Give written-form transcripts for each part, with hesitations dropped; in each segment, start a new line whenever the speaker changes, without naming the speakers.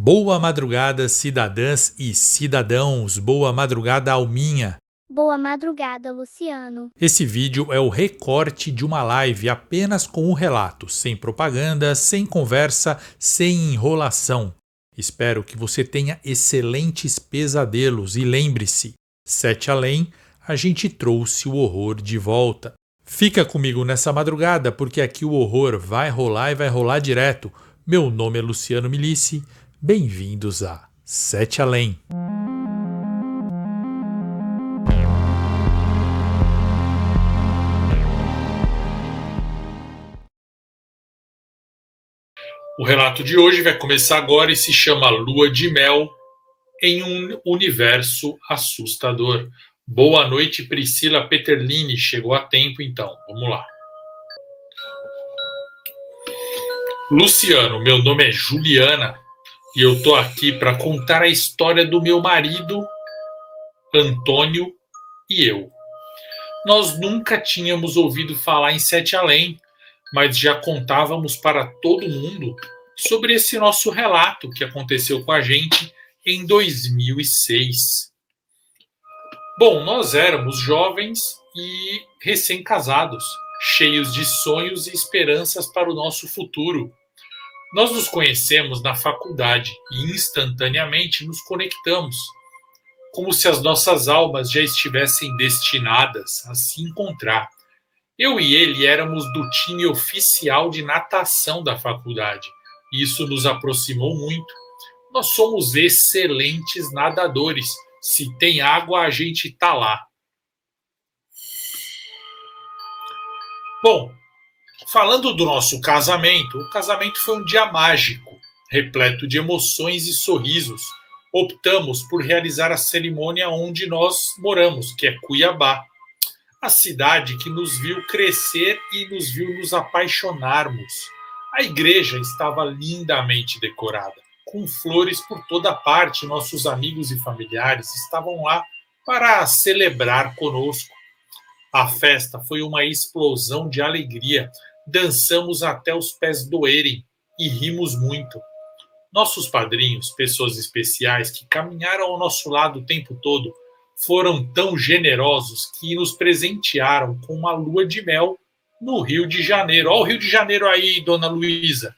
Boa madrugada, cidadãs e cidadãos. Boa madrugada, Alminha.
Boa madrugada, Luciano.
Esse vídeo é o recorte de uma live apenas com o relato, sem propaganda, sem conversa, sem enrolação. Espero que você tenha excelentes pesadelos e lembre-se, 7 além, a gente trouxe o horror de volta. Fica comigo nessa madrugada porque aqui o horror vai rolar e vai rolar direto. Meu nome é Luciano Milici. Bem-vindos a 7 Além. O relato de hoje vai começar agora e se chama Lua de Mel em um universo assustador. Boa noite, Priscila Peterlini. Chegou a tempo, então. Vamos lá. Luciano, meu nome é Juliana e eu tô aqui para contar a história do meu marido, Antônio, e eu. Nós nunca tínhamos ouvido falar em Sete Além, mas já contávamos para todo mundo sobre esse nosso relato que aconteceu com a gente em 2006. Bom, nós éramos jovens e recém-casados, cheios de sonhos e esperanças para o nosso futuro. Nós nos conhecemos na faculdade e instantaneamente nos conectamos, como se as nossas almas já estivessem destinadas a se encontrar. Eu e ele éramos do time oficial de natação da faculdade. E isso nos aproximou muito. Nós somos excelentes nadadores. Se tem água, a gente tá lá. Bom, falando do nosso casamento, o casamento foi um dia mágico, repleto de emoções e sorrisos. Optamos por realizar a cerimônia onde nós moramos, que é Cuiabá. A cidade que nos viu crescer e nos viu nos apaixonarmos. A igreja estava lindamente decorada, com flores por toda parte. Nossos amigos e familiares estavam lá para celebrar conosco. A festa foi uma explosão de alegria. Dançamos até os pés doerem e rimos muito. Nossos padrinhos, pessoas especiais que caminharam ao nosso lado o tempo todo, foram tão generosos que nos presentearam com uma lua de mel no Rio de Janeiro. Olha o Rio de Janeiro aí, dona Luísa.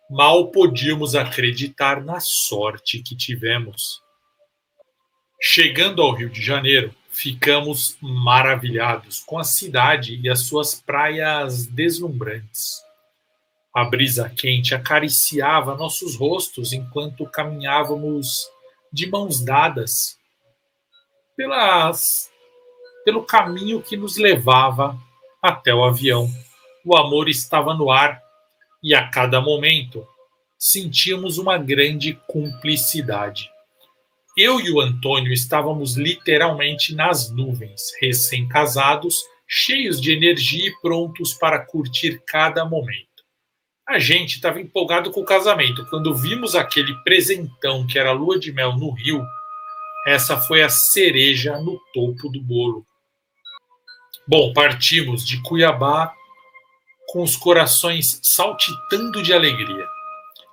Mal podíamos acreditar na sorte que tivemos. Chegando ao Rio de Janeiro, ficamos maravilhados com a cidade e as suas praias deslumbrantes. A brisa quente acariciava nossos rostos enquanto caminhávamos de mãos dadas pelo caminho que nos levava até o avião. O amor estava no ar e a cada momento sentíamos uma grande cumplicidade. Eu e o Antônio estávamos literalmente nas nuvens, recém-casados, cheios de energia e prontos para curtir cada momento. A gente estava empolgado com o casamento. Quando vimos aquele presentão que era a lua de mel no Rio, essa foi a cereja no topo do bolo. Bom, partimos de Cuiabá com os corações saltitando de alegria.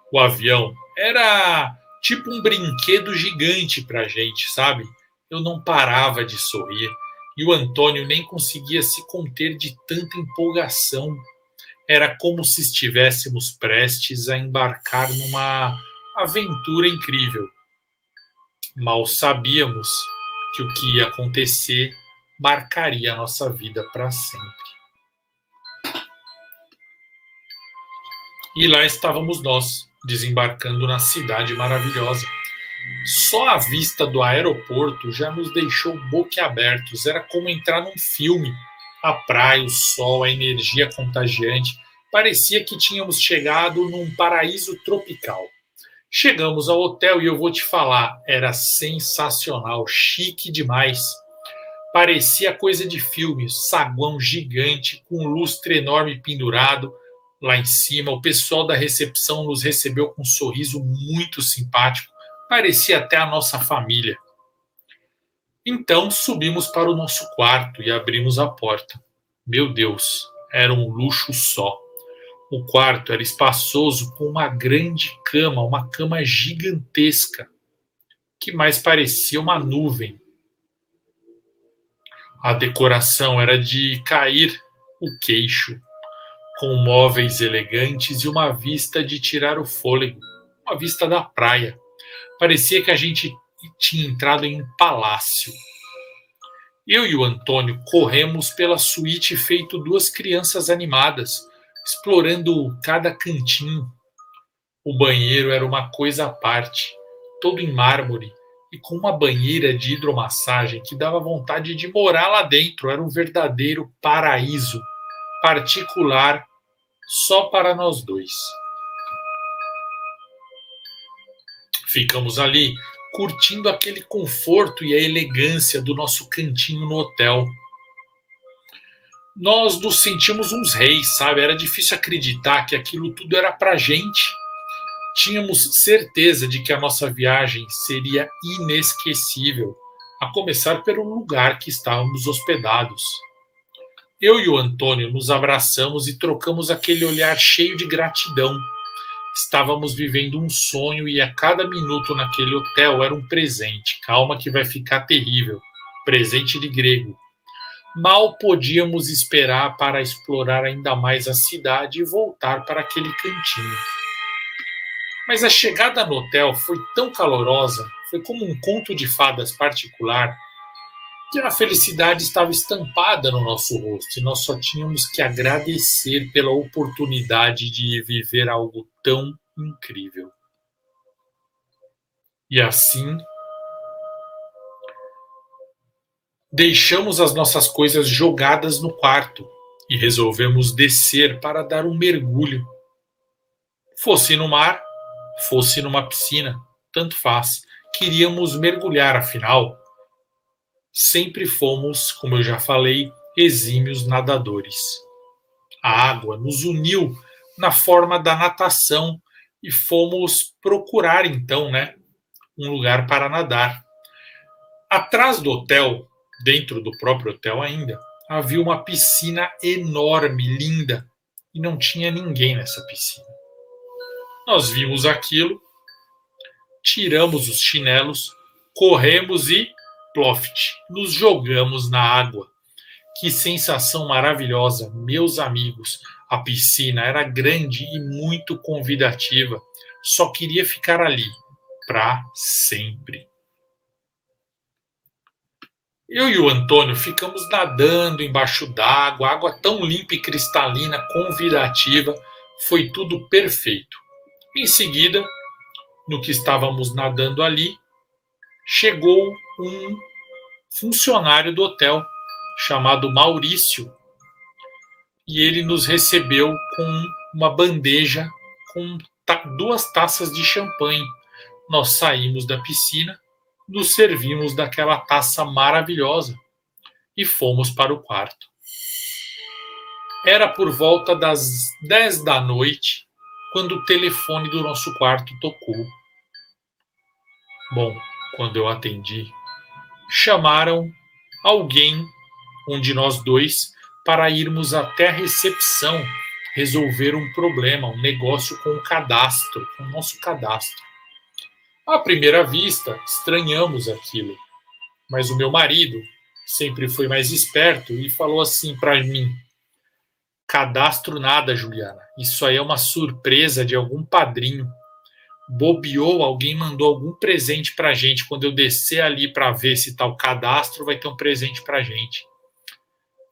O avião era tipo um brinquedo gigante pra gente, sabe? Eu não parava de sorrir e o Antônio nem conseguia se conter de tanta empolgação. Era como se estivéssemos prestes a embarcar numa aventura incrível. Mal sabíamos que o que ia acontecer marcaria a nossa vida para sempre. E lá estávamos nós, desembarcando na cidade maravilhosa. Só a vista do aeroporto já nos deixou boquiabertos. Era como entrar num filme. A praia, o sol, a energia contagiante. Parecia que tínhamos chegado num paraíso tropical. Chegamos ao hotel e eu vou te falar, era sensacional, chique demais. Parecia coisa de filme, saguão gigante, com um lustre enorme pendurado lá em cima. O pessoal da recepção nos recebeu com um sorriso muito simpático. Parecia até a nossa família. Então subimos para o nosso quarto e abrimos a porta. Meu Deus, era um luxo só. O quarto era espaçoso com uma grande cama, uma cama gigantesca, que mais parecia uma nuvem. A decoração era de cair o queixo, com móveis elegantes e uma vista de tirar o fôlego, uma vista da praia. Parecia que a gente tinha entrado em um palácio. Eu e o Antônio corremos pela suíte feito duas crianças animadas, explorando cada cantinho. O banheiro era uma coisa à parte, todo em mármore e com uma banheira de hidromassagem que dava vontade de morar lá dentro. Era um verdadeiro paraíso particular só para nós dois. Ficamos ali curtindo aquele conforto e a elegância do nosso cantinho no hotel. Nós nos sentimos uns reis, sabe? Era difícil acreditar que aquilo tudo era pra gente. Tínhamos certeza de que a nossa viagem seria inesquecível, a começar pelo lugar que estávamos hospedados. Eu e o Antônio nos abraçamos e trocamos aquele olhar cheio de gratidão. Estávamos vivendo um sonho e a cada minuto naquele hotel era um presente. Calma que vai ficar terrível. Presente de grego. Mal podíamos esperar para explorar ainda mais a cidade e voltar para aquele cantinho. Mas a chegada no hotel foi tão calorosa, foi como um conto de fadas particular, que a felicidade estava estampada no nosso rosto e nós só tínhamos que agradecer pela oportunidade de viver algo tão incrível. E assim, deixamos as nossas coisas jogadas no quarto e resolvemos descer para dar um mergulho. Fosse no mar, fosse numa piscina, tanto faz. Queríamos mergulhar, afinal, sempre fomos, como eu já falei, exímios nadadores. A água nos uniu na forma da natação e fomos procurar então, um lugar para nadar. Atrás do hotel, dentro do próprio hotel ainda, havia uma piscina enorme, linda, e não tinha ninguém nessa piscina. Nós vimos aquilo, tiramos os chinelos, corremos e ploft, nos jogamos na água. Que sensação maravilhosa, meus amigos. A piscina era grande e muito convidativa. Só queria ficar ali, para sempre. Eu e o Antônio ficamos nadando embaixo d'água, água tão limpa e cristalina, convidativa, foi tudo perfeito. Em seguida, no que estávamos nadando ali, chegou um funcionário do hotel, chamado Maurício, e ele nos recebeu com uma bandeja com duas taças de champanhe. Nós saímos da piscina, nos servimos daquela taça maravilhosa e fomos para o quarto. Era por volta das 10 da noite quando o telefone do nosso quarto tocou. Bom, quando eu atendi, chamaram alguém, um de nós dois, para irmos até a recepção resolver um problema, um negócio com o cadastro, com o nosso cadastro. À primeira vista, estranhamos aquilo, mas o meu marido sempre foi mais esperto e falou assim para mim: cadastro nada, Juliana, isso aí é uma surpresa de algum padrinho. Bobeou, alguém mandou algum presente para a gente. Quando eu descer ali para ver se está o cadastro, vai ter um presente para a gente.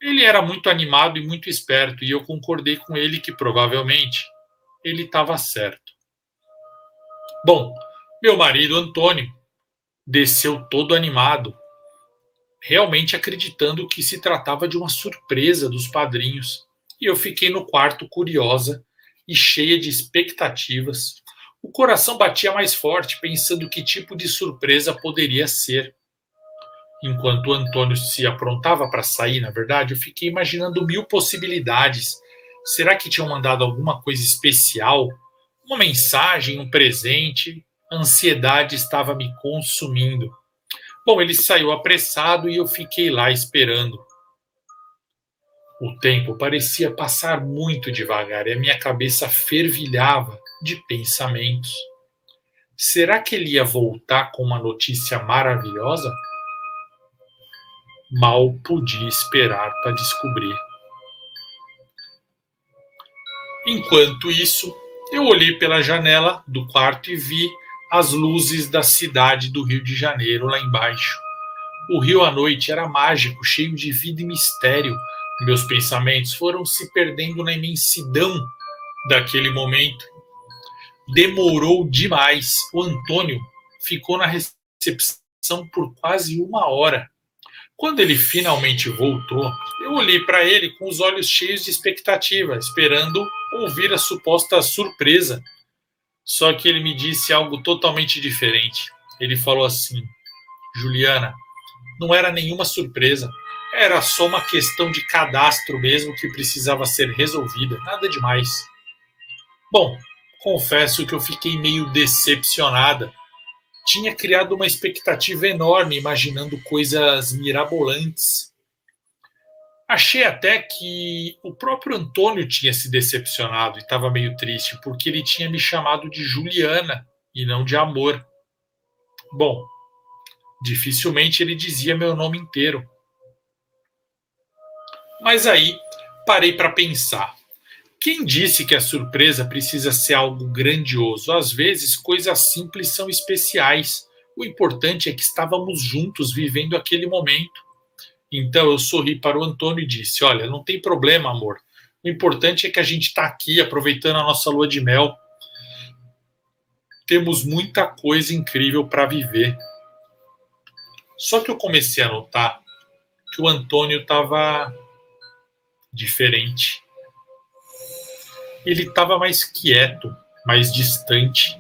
Ele era muito animado e muito esperto, e eu concordei com ele que provavelmente ele estava certo. Bom, meu marido Antônio desceu todo animado, realmente acreditando que se tratava de uma surpresa dos padrinhos, e eu fiquei no quarto curiosa e cheia de expectativas. O coração batia mais forte, pensando que tipo de surpresa poderia ser. Enquanto o Antônio se aprontava para sair, na verdade, eu fiquei imaginando 1000 possibilidades. Será que tinham mandado alguma coisa especial? Uma mensagem, um presente? A ansiedade estava me consumindo. Bom, ele saiu apressado e eu fiquei lá esperando. O tempo parecia passar muito devagar e a minha cabeça fervilhava de pensamentos. Será que ele ia voltar com uma notícia maravilhosa? Mal podia esperar para descobrir. Enquanto isso, eu olhei pela janela do quarto e vi as luzes da cidade do Rio de Janeiro lá embaixo. O rio à noite era mágico, cheio de vida e mistério. Meus pensamentos foram se perdendo na imensidão daquele momento. Demorou demais. O Antônio ficou na recepção por quase 1 hora. Quando ele finalmente voltou, eu olhei para ele com os olhos cheios de expectativa, esperando ouvir a suposta surpresa. Só que ele me disse algo totalmente diferente. Ele falou assim: Juliana, não era nenhuma surpresa. Era só uma questão de cadastro mesmo que precisava ser resolvida. Nada demais. Bom, confesso que eu fiquei meio decepcionada. Tinha criado uma expectativa enorme, imaginando coisas mirabolantes. Achei até que o próprio Antônio tinha se decepcionado e estava meio triste, porque ele tinha me chamado de Juliana e não de amor. Bom, dificilmente ele dizia meu nome inteiro. Mas aí parei para pensar. Quem disse que a surpresa precisa ser algo grandioso? Às vezes, coisas simples são especiais. O importante é que estávamos juntos vivendo aquele momento. Então eu sorri para o Antônio e disse: Olha, não tem problema, amor. O importante é que a gente está aqui aproveitando a nossa lua de mel. Temos muita coisa incrível para viver. Só que eu comecei a notar que o Antônio estava diferente. Ele estava mais quieto, mais distante.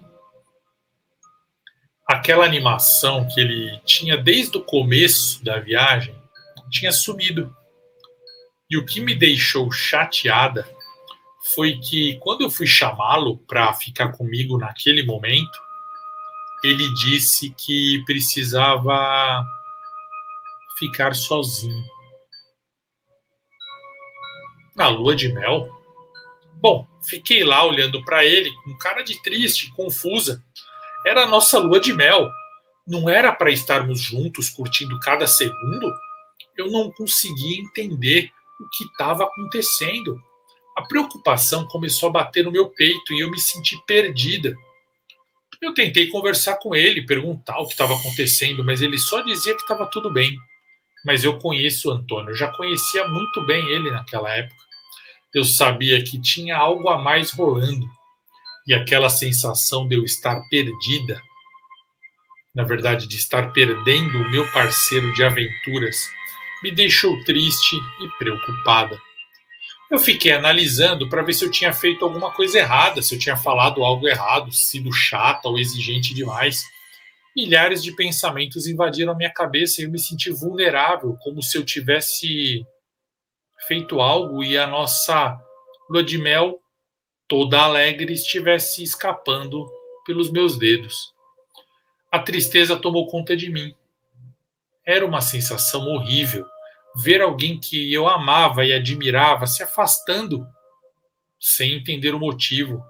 Aquela animação que ele tinha desde o começo da viagem tinha sumido. E o que me deixou chateada foi que, quando eu fui chamá-lo para ficar comigo naquele momento, ele disse que precisava ficar sozinho. Na lua de mel? Bom, fiquei lá olhando para ele com cara de triste, confusa. Era a nossa lua de mel. Não era para estarmos juntos curtindo cada segundo? Eu não conseguia entender o que estava acontecendo. A preocupação começou a bater no meu peito e eu me senti perdida. Eu tentei conversar com ele, perguntar o que estava acontecendo, mas ele só dizia que estava tudo bem. Mas eu conheço o Antônio, eu já conhecia muito bem ele naquela época. Eu sabia que tinha algo a mais rolando. E aquela sensação de eu estar perdida, na verdade, de estar perdendo o meu parceiro de aventuras, me deixou triste e preocupada. Eu fiquei analisando para ver se eu tinha feito alguma coisa errada, se eu tinha falado algo errado, sido chata ou exigente demais. Milhares de pensamentos invadiram a minha cabeça e eu me senti vulnerável, como se eu tivesse feito algo e a nossa lua de mel, toda alegre, estivesse escapando pelos meus dedos. A tristeza tomou conta de mim. Era uma sensação horrível ver alguém que eu amava e admirava se afastando sem entender o motivo.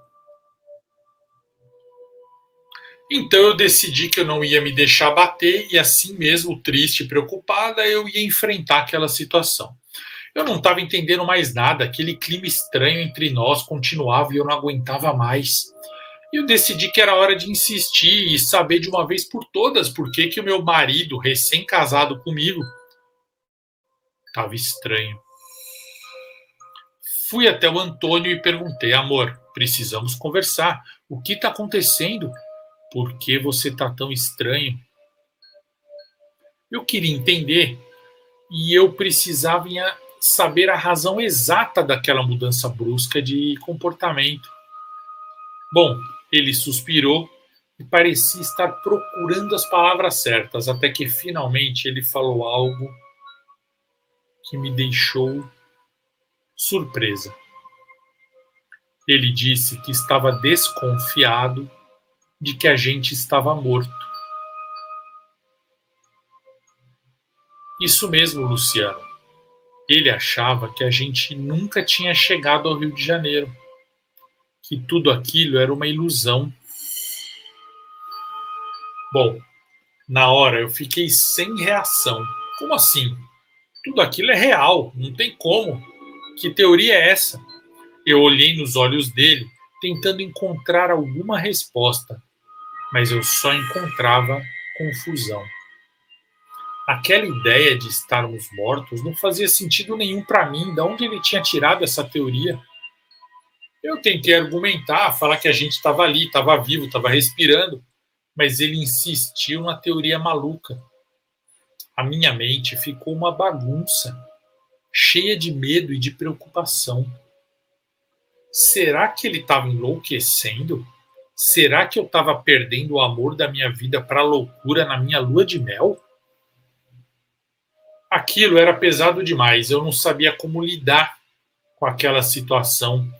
Então eu decidi que eu não ia me deixar bater e assim mesmo, triste e preocupada, eu ia enfrentar aquela situação. Eu não estava entendendo mais nada, aquele clima estranho entre nós continuava e eu não aguentava mais. Eu decidi que era hora de insistir e saber de uma vez por todas por que o meu marido, recém-casado comigo, estava estranho. Fui até o Antônio e perguntei: amor, precisamos conversar. O que está acontecendo? Por que você está tão estranho? Eu queria entender e eu precisava saber a razão exata daquela mudança brusca de comportamento. Bom, ele suspirou e parecia estar procurando as palavras certas, até que finalmente ele falou algo que me deixou surpresa. Ele disse que estava desconfiado de que a gente estava morto. Isso mesmo, Luciano. Ele achava que a gente nunca tinha chegado ao Rio de Janeiro, que tudo aquilo era uma ilusão. Bom, na hora eu fiquei sem reação. Como assim? Tudo aquilo é real, não tem como. Que teoria é essa? Eu olhei nos olhos dele, tentando encontrar alguma resposta, mas eu só encontrava confusão. Aquela ideia de estarmos mortos não fazia sentido nenhum para mim. De onde ele tinha tirado essa teoria? Eu tentei argumentar, falar que a gente estava ali, estava vivo, estava respirando, mas ele insistiu na teoria maluca. A minha mente ficou uma bagunça, cheia de medo e de preocupação. Será que ele estava enlouquecendo? Será que eu estava perdendo o amor da minha vida para a loucura na minha lua de mel? Aquilo era pesado demais, eu não sabia como lidar com aquela situação.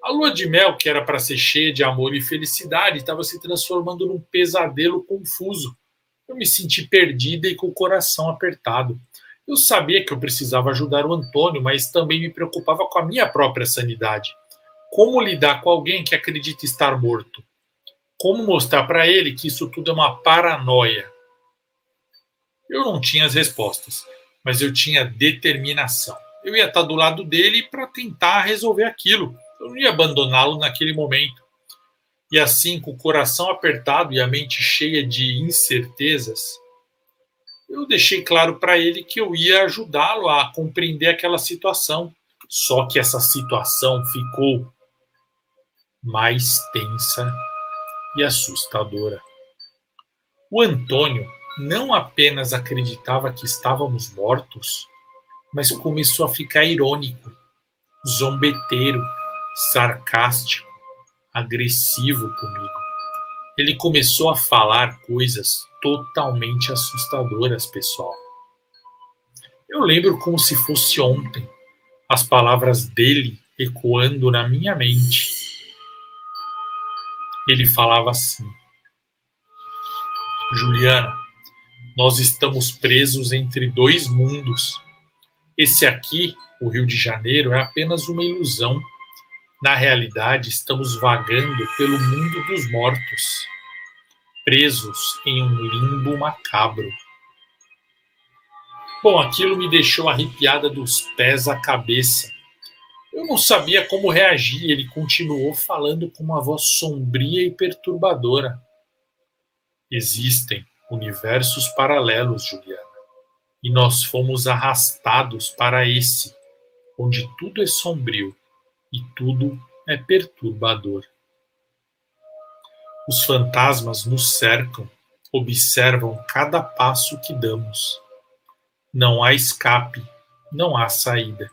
A lua de mel, que era para ser cheia de amor e felicidade, estava se transformando num pesadelo confuso. Eu me senti perdida e com o coração apertado. Eu sabia que eu precisava ajudar o Antônio, mas também me preocupava com a minha própria sanidade. Como lidar com alguém que acredita estar morto? Como mostrar para ele que isso tudo é uma paranoia? Eu não tinha as respostas, mas eu tinha determinação. Eu ia estar do lado dele para tentar resolver aquilo. Eu não ia abandoná-lo naquele momento. E assim, com o coração apertado e a mente cheia de incertezas, eu deixei claro para ele que eu ia ajudá-lo a compreender aquela situação. Só que essa situação ficou mais tensa e assustadora. O Antônio não apenas acreditava que estávamos mortos, mas começou a ficar irônico, zombeteiro, sarcástico, agressivo comigo. Ele começou a falar coisas totalmente assustadoras, pessoal. Eu lembro como se fosse ontem, as palavras dele ecoando na minha mente. Ele falava assim: Juliana, nós estamos presos entre dois mundos. Esse aqui, o Rio de Janeiro, é apenas uma ilusão. Na realidade, estamos vagando pelo mundo dos mortos, presos em um limbo macabro. Bom, aquilo me deixou arrepiada dos pés à cabeça. Eu não sabia como reagir. Ele continuou falando com uma voz sombria e perturbadora. Existem universos paralelos, Juliana, e nós fomos arrastados para esse, onde tudo é sombrio e tudo é perturbador. Os fantasmas nos cercam, observam cada passo que damos. Não há escape, não há saída.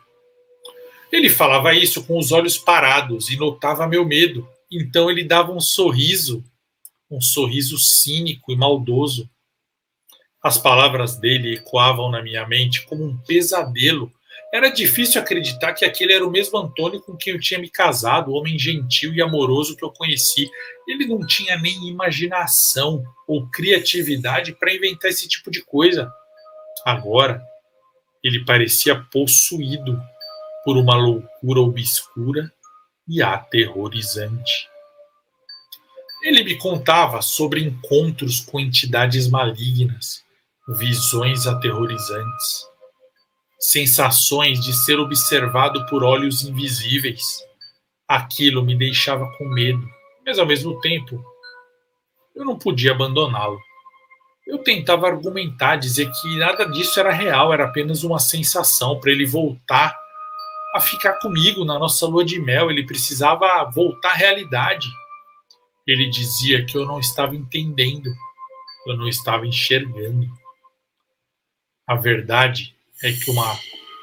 Ele falava isso com os olhos parados e notava meu medo. Então ele dava um sorriso cínico e maldoso. As palavras dele ecoavam na minha mente como um pesadelo. Era difícil acreditar que aquele era o mesmo Antônio com quem eu tinha me casado, o homem gentil e amoroso que eu conheci. Ele não tinha nem imaginação ou criatividade para inventar esse tipo de coisa. Agora, ele parecia possuído por uma loucura obscura e aterrorizante. Ele me contava sobre encontros com entidades malignas, visões aterrorizantes, sensações de ser observado por olhos invisíveis. Aquilo me deixava com medo, mas ao mesmo tempo eu não podia abandoná-lo. Eu tentava argumentar, dizer que nada disso era real, era apenas uma sensação para ele voltar a ficar comigo na nossa lua de mel. Ele precisava voltar à realidade. Ele dizia que eu não estava entendendo, eu não estava enxergando. A verdade é que uma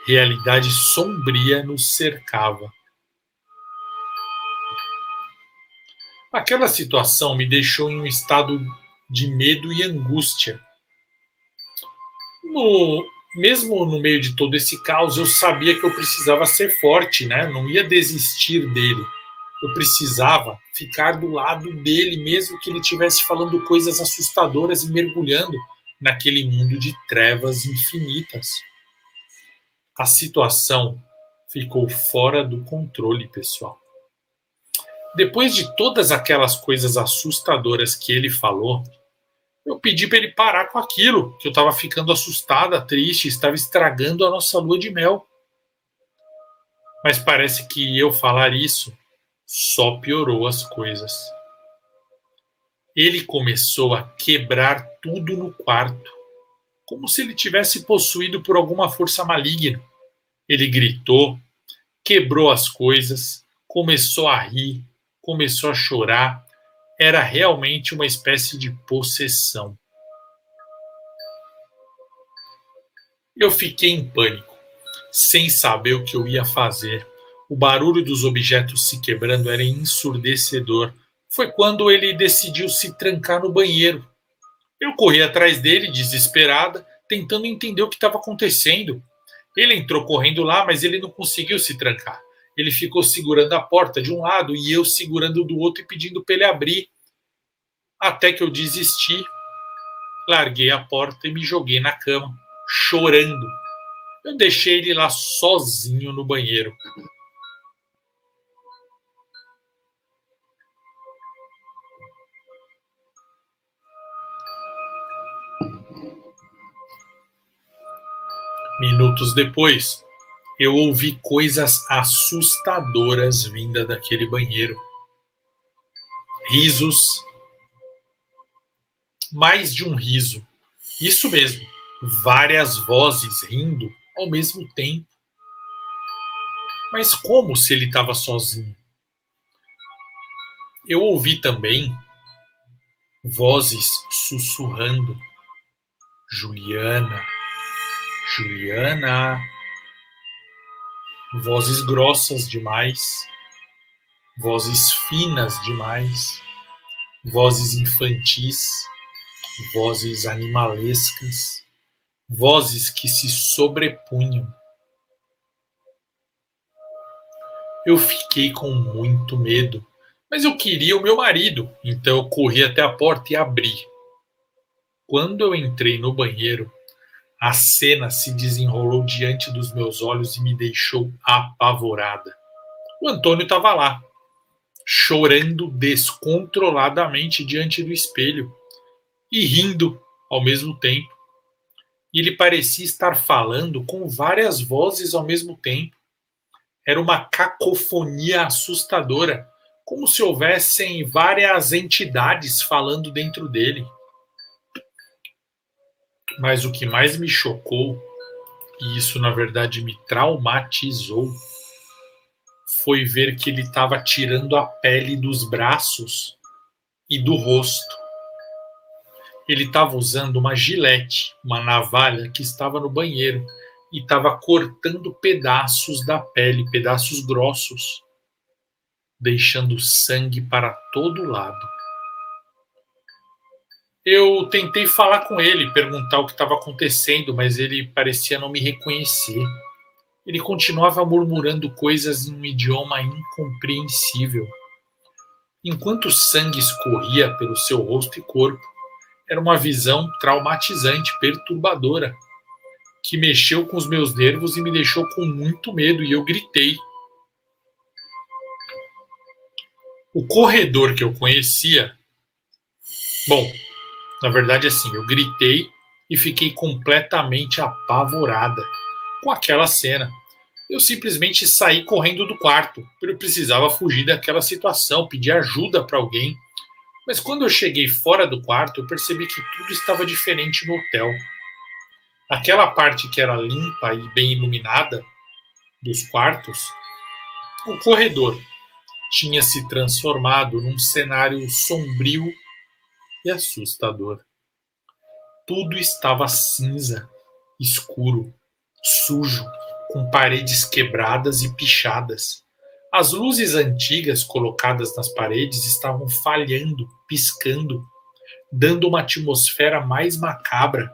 realidade sombria nos cercava. Aquela situação me deixou em um estado de medo e angústia. Mesmo no meio de todo esse caos, eu sabia que eu precisava ser forte, né? Não ia desistir dele. Eu precisava ficar do lado dele, mesmo que ele estivesse falando coisas assustadoras e mergulhando naquele mundo de trevas infinitas. A situação ficou fora do controle, pessoal. Depois de todas aquelas coisas assustadoras que ele falou, eu pedi para ele parar com aquilo, que eu estava ficando assustada, triste, estava estragando a nossa lua de mel. Mas parece que eu falar isso só piorou as coisas. Ele começou a quebrar tudo no quarto, como se ele tivesse possuído por alguma força maligna. Ele gritou, quebrou as coisas, começou a rir, começou a chorar. Era realmente uma espécie de possessão. Eu fiquei em pânico, sem saber o que eu ia fazer. O barulho dos objetos se quebrando era ensurdecedor. Foi quando ele decidiu se trancar no banheiro. Eu corri atrás dele, desesperada, tentando entender o que estava acontecendo. Ele entrou correndo lá, mas ele não conseguiu se trancar. Ele ficou segurando a porta de um lado e eu segurando do outro e pedindo para ele abrir. Até que eu desisti, larguei a porta e me joguei na cama, chorando. Eu deixei ele lá sozinho no banheiro. Minutos depois, eu ouvi coisas assustadoras vindas daquele banheiro. Risos, mais de um riso. Isso mesmo, várias vozes rindo ao mesmo tempo. Mas como se ele estava sozinho? Eu ouvi também vozes sussurrando. Juliana, Juliana. Vozes grossas demais, vozes finas demais, vozes infantis, vozes animalescas, vozes que se sobrepunham. Eu fiquei com muito medo, mas eu queria o meu marido, então eu corri até a porta e abri. Quando eu entrei no banheiro, a cena se desenrolou diante dos meus olhos e me deixou apavorada. O Antônio estava lá, chorando descontroladamente diante do espelho e rindo ao mesmo tempo. E ele parecia estar falando com várias vozes ao mesmo tempo. Era uma cacofonia assustadora, como se houvessem várias entidades falando dentro dele. Mas o que mais me chocou, e isso na verdade me traumatizou, foi ver que ele estava tirando a pele dos braços e do rosto. Ele estava usando uma gilete, uma navalha que estava no banheiro, e estava cortando pedaços da pele, pedaços grossos, deixando sangue para todo lado. Eu tentei falar com ele, perguntar o que estava acontecendo, mas ele parecia não me reconhecer. Ele continuava murmurando coisas em um idioma incompreensível. Enquanto o sangue escorria pelo seu rosto e corpo, era uma visão traumatizante, perturbadora, que mexeu com os meus nervos e me deixou com muito medo, e eu gritei. O corredor que eu conhecia... Bom, na verdade assim, eu gritei e fiquei completamente apavorada com aquela cena. Eu simplesmente saí correndo do quarto. Eu precisava fugir daquela situação, pedir ajuda para alguém. Mas quando eu cheguei fora do quarto, eu percebi que tudo estava diferente no hotel. Aquela parte que era limpa e bem iluminada dos quartos, o corredor tinha se transformado num cenário sombrio e assustador. Tudo estava cinza, escuro, sujo, com paredes quebradas e pichadas. As luzes antigas colocadas nas paredes estavam falhando, piscando, dando uma atmosfera mais macabra.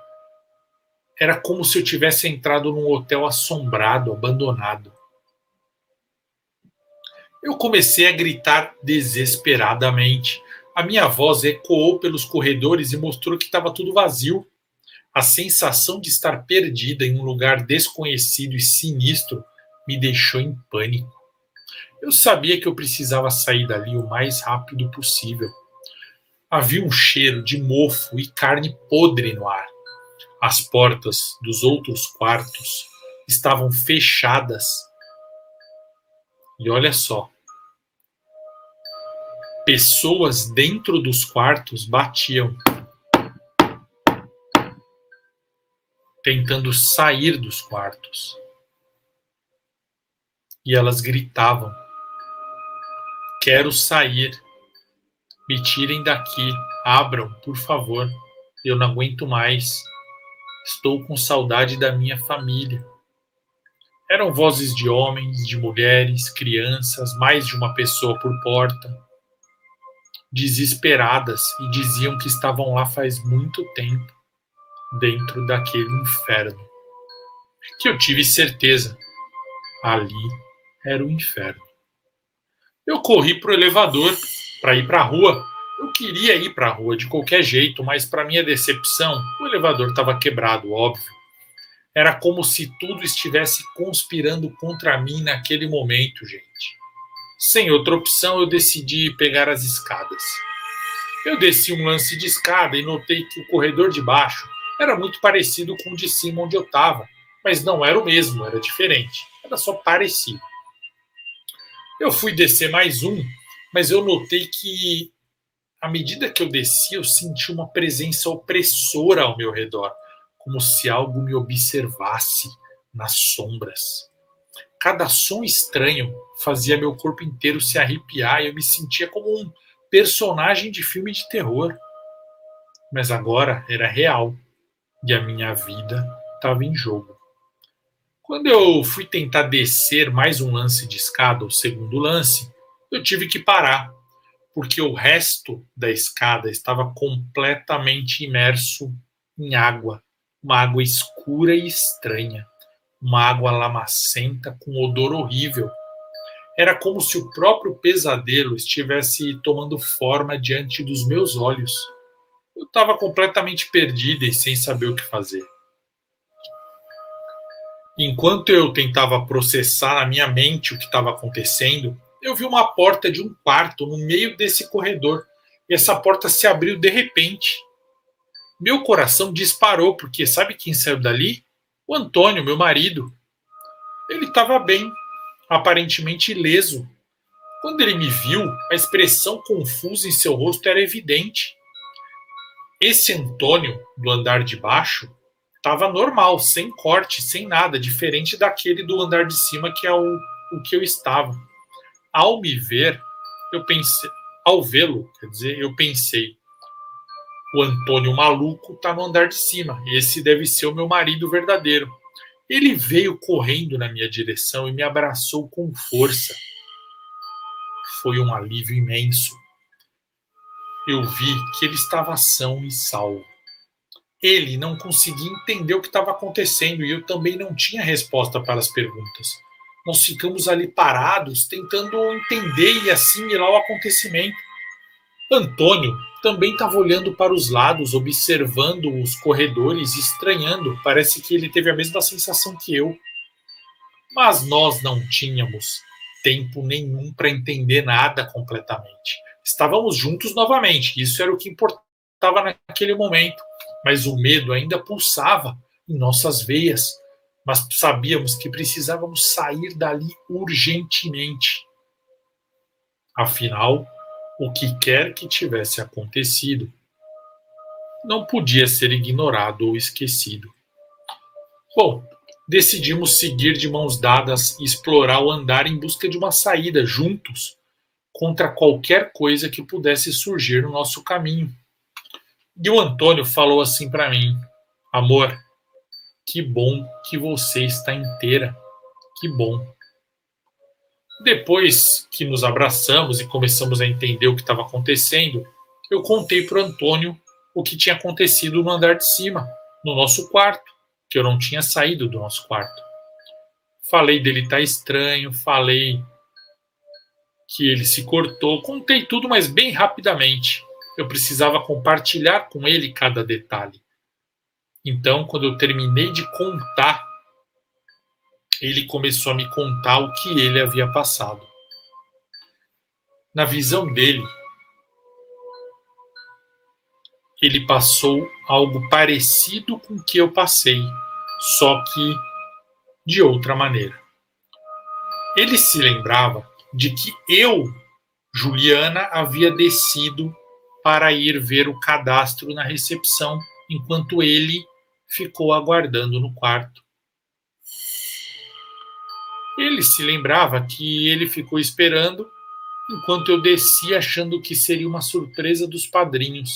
Era como se eu tivesse entrado num hotel assombrado, abandonado. Eu comecei a gritar desesperadamente. A minha voz ecoou pelos corredores e mostrou que estava tudo vazio. A sensação de estar perdida em um lugar desconhecido e sinistro me deixou em pânico. Eu sabia que eu precisava sair dali o mais rápido possível. Havia um cheiro de mofo e carne podre no ar. As portas dos outros quartos estavam fechadas. E olha só, pessoas dentro dos quartos batiam, tentando sair dos quartos. E elas gritavam: quero sair, me tirem daqui, abram, por favor, eu não aguento mais, estou com saudade da minha família. Eram vozes de homens, de mulheres, crianças, mais de uma pessoa por porta, desesperadas, e diziam que estavam lá faz muito tempo, dentro daquele inferno. Que eu tive certeza, ali era o inferno. Eu corri para o elevador para ir para a rua. Eu queria ir para a rua de qualquer jeito, mas para minha decepção, o elevador estava quebrado, óbvio. Era como se tudo estivesse conspirando contra mim naquele momento, gente. Sem outra opção, eu decidi pegar as escadas. Eu desci um lance de escada e notei que o corredor de baixo era muito parecido com o de cima onde eu estava, mas não era o mesmo, era diferente. Era só parecido. Eu fui descer mais um, mas eu notei que, à medida que eu descia, eu senti uma presença opressora ao meu redor, como se algo me observasse nas sombras. Cada som estranho fazia meu corpo inteiro se arrepiar e eu me sentia como um personagem de filme de terror. Mas agora era real e a minha vida estava em jogo. Quando eu fui tentar descer mais um lance de escada, o segundo lance, eu tive que parar, porque o resto da escada estava completamente imerso em água, uma água escura e estranha, uma água lamacenta com odor horrível. Era como se o próprio pesadelo estivesse tomando forma diante dos meus olhos. Eu estava completamente perdida e sem saber o que fazer. Enquanto eu tentava processar na minha mente o que estava acontecendo, eu vi uma porta de um quarto no meio desse corredor. E essa porta se abriu de repente. Meu coração disparou, porque sabe quem saiu dali? O Antônio, meu marido. Ele estava bem, aparentemente ileso. Quando ele me viu, a expressão confusa em seu rosto era evidente. Esse Antônio, do andar de baixo, estava normal, sem corte, sem nada, diferente daquele do andar de cima, que é o que eu estava. Ao me ver, eu pensei, ao vê-lo, quer dizer, eu pensei, o Antônio maluco está no andar de cima, esse deve ser o meu marido verdadeiro. Ele veio correndo na minha direção e me abraçou com força. Foi um alívio imenso. Eu vi que ele estava são e salvo. Ele não conseguia entender o que estava acontecendo e eu também não tinha resposta para as perguntas. Nós ficamos ali parados, tentando entender e assimilar o acontecimento. Antônio também estava olhando para os lados, observando os corredores, estranhando. Parece que ele teve a mesma sensação que eu. Mas nós não tínhamos tempo nenhum para entender nada completamente. Estávamos juntos novamente, isso era o que importava naquele momento. Mas o medo ainda pulsava em nossas veias. Mas sabíamos que precisávamos sair dali urgentemente. Afinal, o que quer que tivesse acontecido não podia ser ignorado ou esquecido. Bom, decidimos seguir de mãos dadas e explorar o andar em busca de uma saída juntos contra qualquer coisa que pudesse surgir no nosso caminho. E o Antônio falou assim para mim: amor, que bom que você está inteira, que bom. Depois que nos abraçamos e começamos a entender o que estava acontecendo, eu contei para o Antônio o que tinha acontecido no andar de cima, no nosso quarto, que eu não tinha saído do nosso quarto. Falei dele estar estranho, falei que ele se cortou, contei tudo, mas bem rapidamente. Eu precisava compartilhar com ele cada detalhe. Então, quando eu terminei de contar, ele começou a me contar o que ele havia passado. Na visão dele, ele passou algo parecido com o que eu passei, só que de outra maneira. Ele se lembrava de que eu, Juliana, havia descido para ir ver o cadastro na recepção, enquanto ele ficou aguardando no quarto. Ele se lembrava que ele ficou esperando enquanto eu desci, achando que seria uma surpresa dos padrinhos.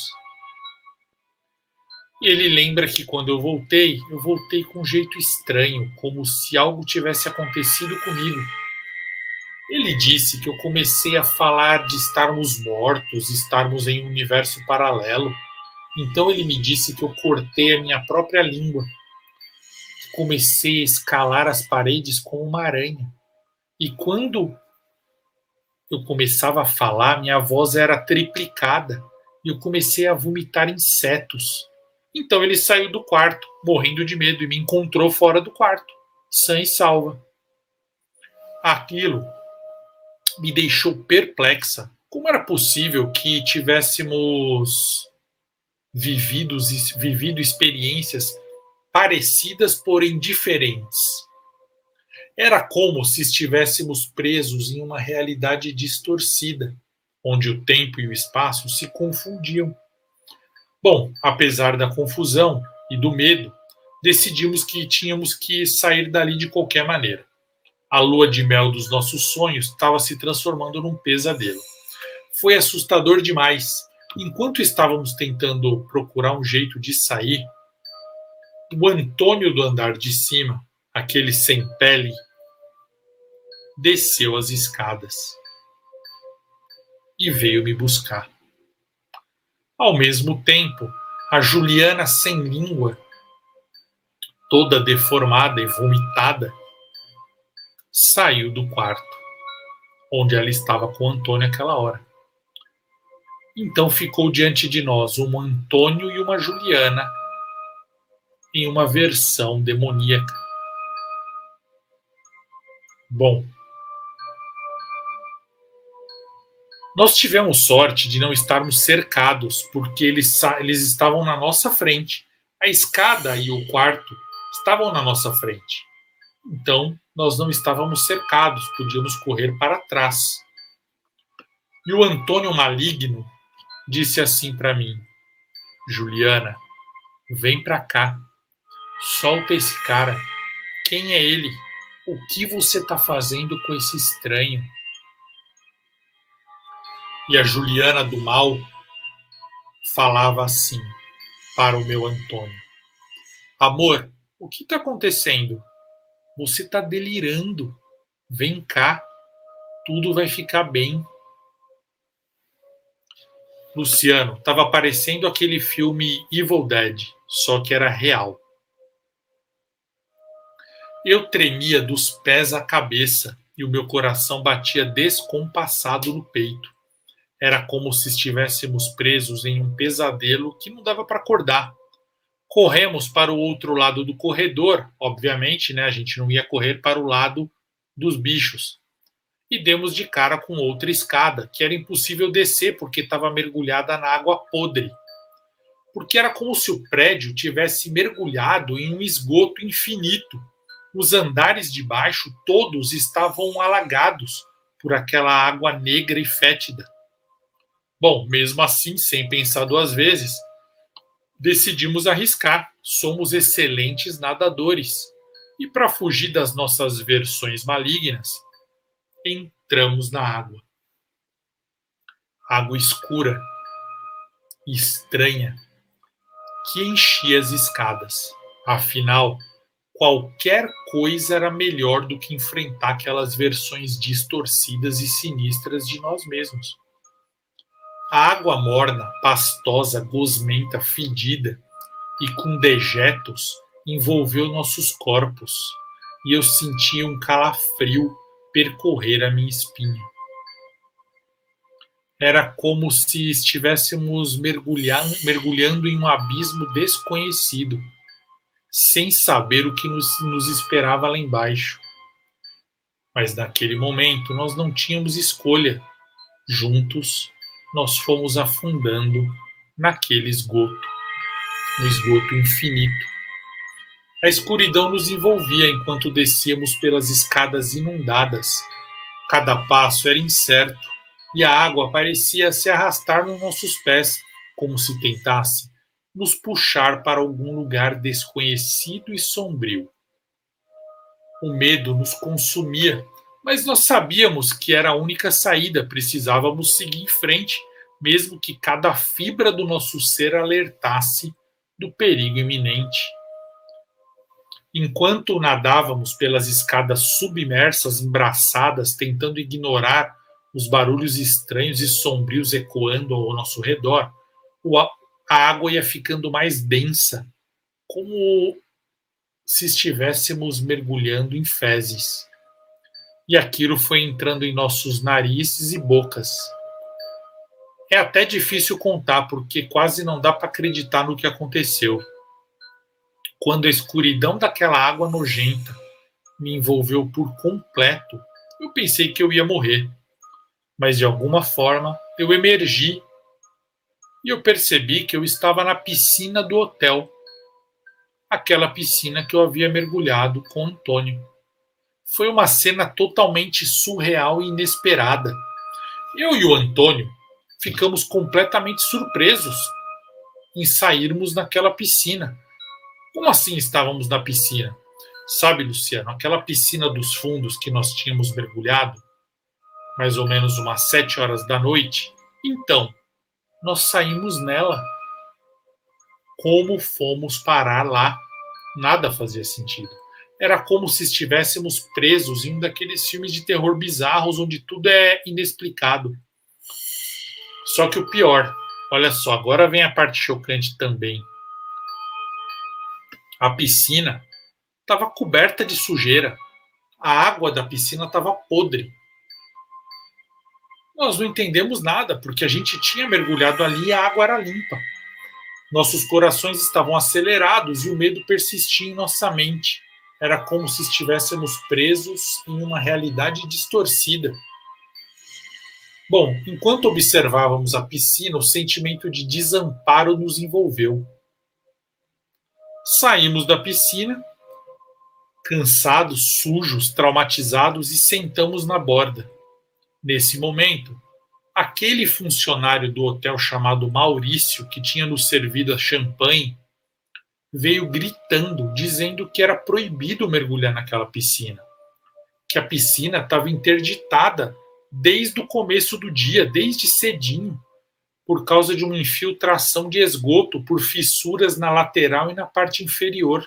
E ele lembra que quando eu voltei com um jeito estranho, como se algo tivesse acontecido comigo. Ele disse que eu comecei a falar de estarmos mortos, estarmos em um universo paralelo. Então ele me disse que eu cortei a minha própria língua. Comecei a escalar as paredes como uma aranha. E quando eu começava a falar, minha voz era triplicada. E eu comecei a vomitar insetos. Então ele saiu do quarto, morrendo de medo, e me encontrou fora do quarto, sã e salva. Aquilo me deixou perplexa. Como era possível que tivéssemos vivido experiências parecidas, porém diferentes? Era como se estivéssemos presos em uma realidade distorcida, onde o tempo e o espaço se confundiam. Bom, apesar da confusão e do medo, decidimos que tínhamos que sair dali de qualquer maneira. A lua de mel dos nossos sonhos estava se transformando num pesadelo. Foi assustador demais. Enquanto estávamos tentando procurar um jeito de sair, o Antônio do andar de cima, aquele sem pele, desceu as escadas e veio me buscar. Ao mesmo tempo, a Juliana sem língua, toda deformada e vomitada, saiu do quarto, onde ela estava com o Antônio naquela hora. Então ficou diante de nós um Antônio e uma Juliana em uma versão demoníaca. Bom, nós tivemos sorte de não estarmos cercados, porque eles estavam na nossa frente. A escada e o quarto estavam na nossa frente. Então, nós não estávamos cercados, podíamos correr para trás. E o Antônio maligno disse assim para mim: Juliana, vem para cá, solta esse cara. Quem é ele? O que você está fazendo com esse estranho? E a Juliana do mal falava assim para o meu Antônio: amor, o que está acontecendo? Você está delirando. Vem cá, tudo vai ficar bem. Luciano, estava aparecendo aquele filme Evil Dead, só que era real. Eu tremia dos pés à cabeça e o meu coração batia descompassado no peito. Era como se estivéssemos presos em um pesadelo que não dava para acordar. Corremos para o outro lado do corredor, obviamente, né? A gente não ia correr para o lado dos bichos. E demos de cara com outra escada, que era impossível descer porque estava mergulhada na água podre. Porque era como se o prédio tivesse mergulhado em um esgoto infinito. Os andares de baixo todos estavam alagados por aquela água negra e fétida. Bom, mesmo assim, sem pensar duas vezes, decidimos arriscar. Somos excelentes nadadores. E para fugir das nossas versões malignas, entramos na água. Água escura, estranha, que enchia as escadas. Afinal, qualquer coisa era melhor do que enfrentar aquelas versões distorcidas e sinistras de nós mesmos. A água morna, pastosa, gosmenta, fedida e com dejetos envolveu nossos corpos, e eu sentia um calafrio percorrer a minha espinha. Era como se estivéssemos mergulhando em um abismo desconhecido. sem saber o que nos esperava lá embaixo. Mas naquele momento nós não tínhamos escolha. Juntos, nós fomos afundando naquele esgoto, no esgoto infinito. A escuridão nos envolvia enquanto descíamos pelas escadas inundadas. Cada passo era incerto e a água parecia se arrastar nos nossos pés, como se tentasse nos puxar para algum lugar desconhecido e sombrio. O medo nos consumia, mas nós sabíamos que era a única saída, precisávamos seguir em frente, mesmo que cada fibra do nosso ser alertasse do perigo iminente. Enquanto nadávamos pelas escadas submersas, embraçadas, tentando ignorar os barulhos estranhos e sombrios ecoando ao nosso redor, a água ia ficando mais densa, como se estivéssemos mergulhando em fezes. E aquilo foi entrando em nossos narizes e bocas. É até difícil contar, porque quase não dá para acreditar no que aconteceu. Quando a escuridão daquela água nojenta me envolveu por completo, eu pensei que eu ia morrer. Mas de alguma forma eu emergi e eu percebi que eu estava na piscina do hotel. Aquela piscina que eu havia mergulhado com Antônio. Foi uma cena totalmente surreal e inesperada. Eu e o Antônio ficamos completamente surpresos em sairmos naquela piscina. Como assim estávamos na piscina? Sabe, Luciano, aquela piscina dos fundos que nós tínhamos mergulhado, mais ou menos umas 7 horas da noite? Então, nós saímos nela. Como fomos parar lá? Nada fazia sentido. Era como se estivéssemos presos em um daqueles filmes de terror bizarros onde tudo é inexplicado. Só que o pior, olha só, agora vem a parte chocante também. A piscina estava coberta de sujeira. A água da piscina estava podre. Nós não entendemos nada, porque a gente tinha mergulhado ali e a água era limpa. Nossos corações estavam acelerados e o medo persistia em nossa mente. Era como se estivéssemos presos em uma realidade distorcida. Bom, enquanto observávamos a piscina, o sentimento de desamparo nos envolveu. Saímos da piscina, cansados, sujos, traumatizados, e sentamos na borda. Nesse momento, aquele funcionário do hotel chamado Maurício, que tinha nos servido a champanhe, veio gritando, dizendo que era proibido mergulhar naquela piscina, que a piscina estava interditada desde o começo do dia, desde cedinho, por causa de uma infiltração de esgoto por fissuras na lateral e na parte inferior.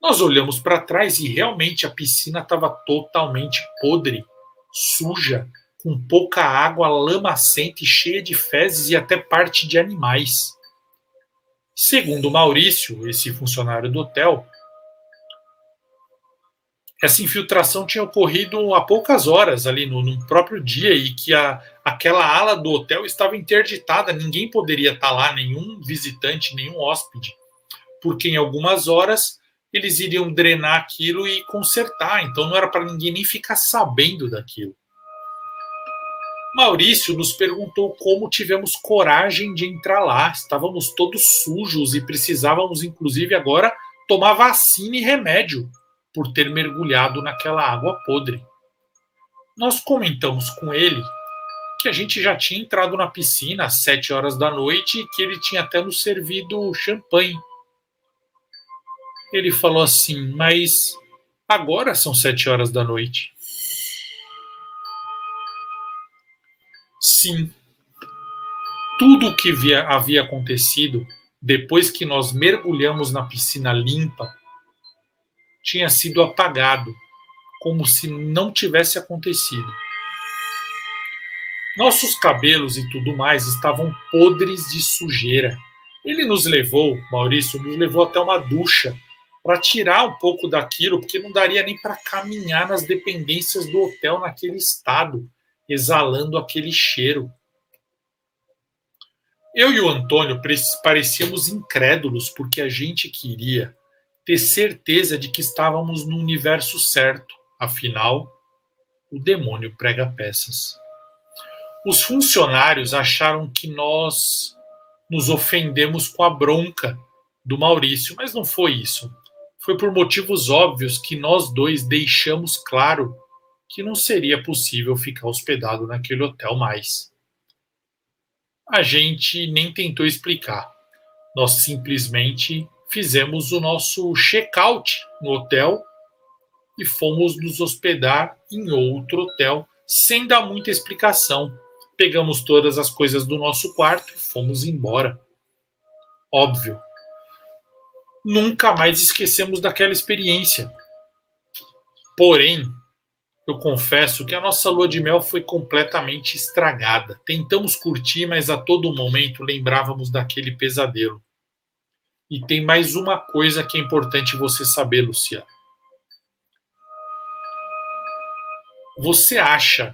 Nós olhamos para trás e realmente a piscina estava totalmente podre, suja, com pouca água, lamacenta e cheia de fezes e até parte de animais. Segundo Maurício, esse funcionário do hotel, essa infiltração tinha ocorrido há poucas horas, ali no próprio dia, e que aquela ala do hotel estava interditada, ninguém poderia estar lá, nenhum visitante, nenhum hóspede, porque em algumas horas eles iriam drenar aquilo e consertar, então não era para ninguém nem ficar sabendo daquilo. Maurício nos perguntou como tivemos coragem de entrar lá. Estávamos todos sujos e precisávamos, inclusive, agora tomar vacina e remédio por ter mergulhado naquela água podre. Nós comentamos com ele que a gente já tinha entrado na piscina às 7 horas da noite e que ele tinha até nos servido champanhe. Ele falou assim, mas agora são 7 horas da noite. Sim, tudo o que havia acontecido depois que nós mergulhamos na piscina limpa tinha sido apagado, como se não tivesse acontecido. Nossos cabelos e tudo mais estavam podres de sujeira. Ele nos levou, Maurício, nos levou até uma ducha para tirar um pouco daquilo, porque não daria nem para caminhar nas dependências do hotel naquele estado, exalando aquele cheiro. Eu e o Antônio parecíamos incrédulos porque a gente queria ter certeza de que estávamos no universo certo. Afinal, o demônio prega peças. Os funcionários acharam que nós nos ofendemos com a bronca do Maurício, mas não foi isso. Foi por motivos óbvios que nós dois deixamos claro que não seria possível ficar hospedado naquele hotel mais. A gente nem tentou explicar. Nós simplesmente fizemos o nosso check-out no hotel e fomos nos hospedar em outro hotel, sem dar muita explicação. Pegamos todas as coisas do nosso quarto e fomos embora. Óbvio. Nunca mais esquecemos daquela experiência. Porém, eu confesso que a nossa lua de mel foi completamente estragada. Tentamos curtir, mas a todo momento lembrávamos daquele pesadelo. E tem mais uma coisa que é importante você saber, Luciano. Você acha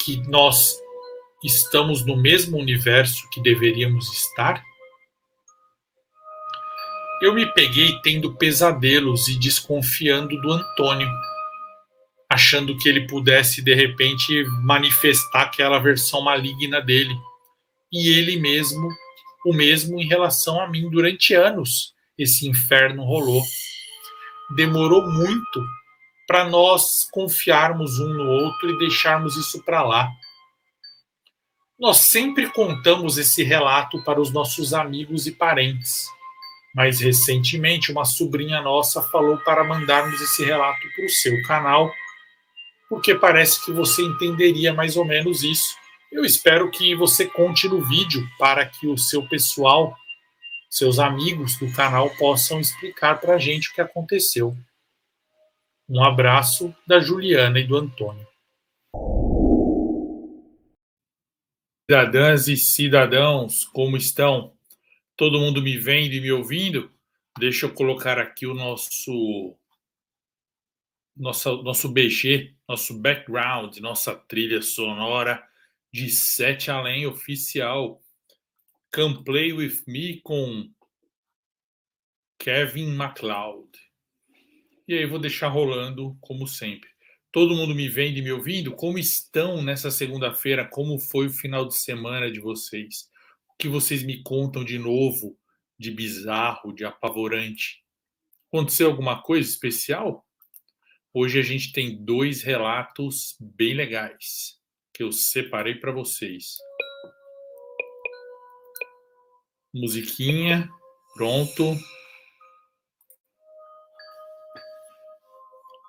que nós estamos no mesmo universo que deveríamos estar? Eu me peguei tendo pesadelos e desconfiando do Antônio, achando que ele pudesse de repente manifestar aquela versão maligna dele. E ele mesmo, o mesmo em relação a mim durante anos. Esse inferno rolou. Demorou muito para nós confiarmos um no outro e deixarmos isso para lá. Nós sempre contamos esse relato para os nossos amigos e parentes. Mais recentemente, uma sobrinha nossa falou para mandarmos esse relato para o seu canal, porque parece que você entenderia mais ou menos isso. Eu espero que você conte no vídeo para que o seu pessoal, seus amigos do canal, possam explicar para a gente o que aconteceu. Um abraço da Juliana e do Antônio. Cidadãs e cidadãos, como estão? Todo mundo me vendo e me ouvindo? Deixa eu colocar aqui o nosso BG, nosso background, nossa trilha sonora de Sete Além oficial. Come Play With Me com Kevin MacLeod. E aí vou deixar rolando como sempre. Todo mundo me vendo e me ouvindo? Como estão nessa segunda-feira? Como foi o final de semana de vocês? O que vocês me contam de novo, de bizarro, de apavorante? Aconteceu alguma coisa especial? Hoje a gente tem 2 relatos bem legais que eu separei para vocês. Musiquinha, pronto.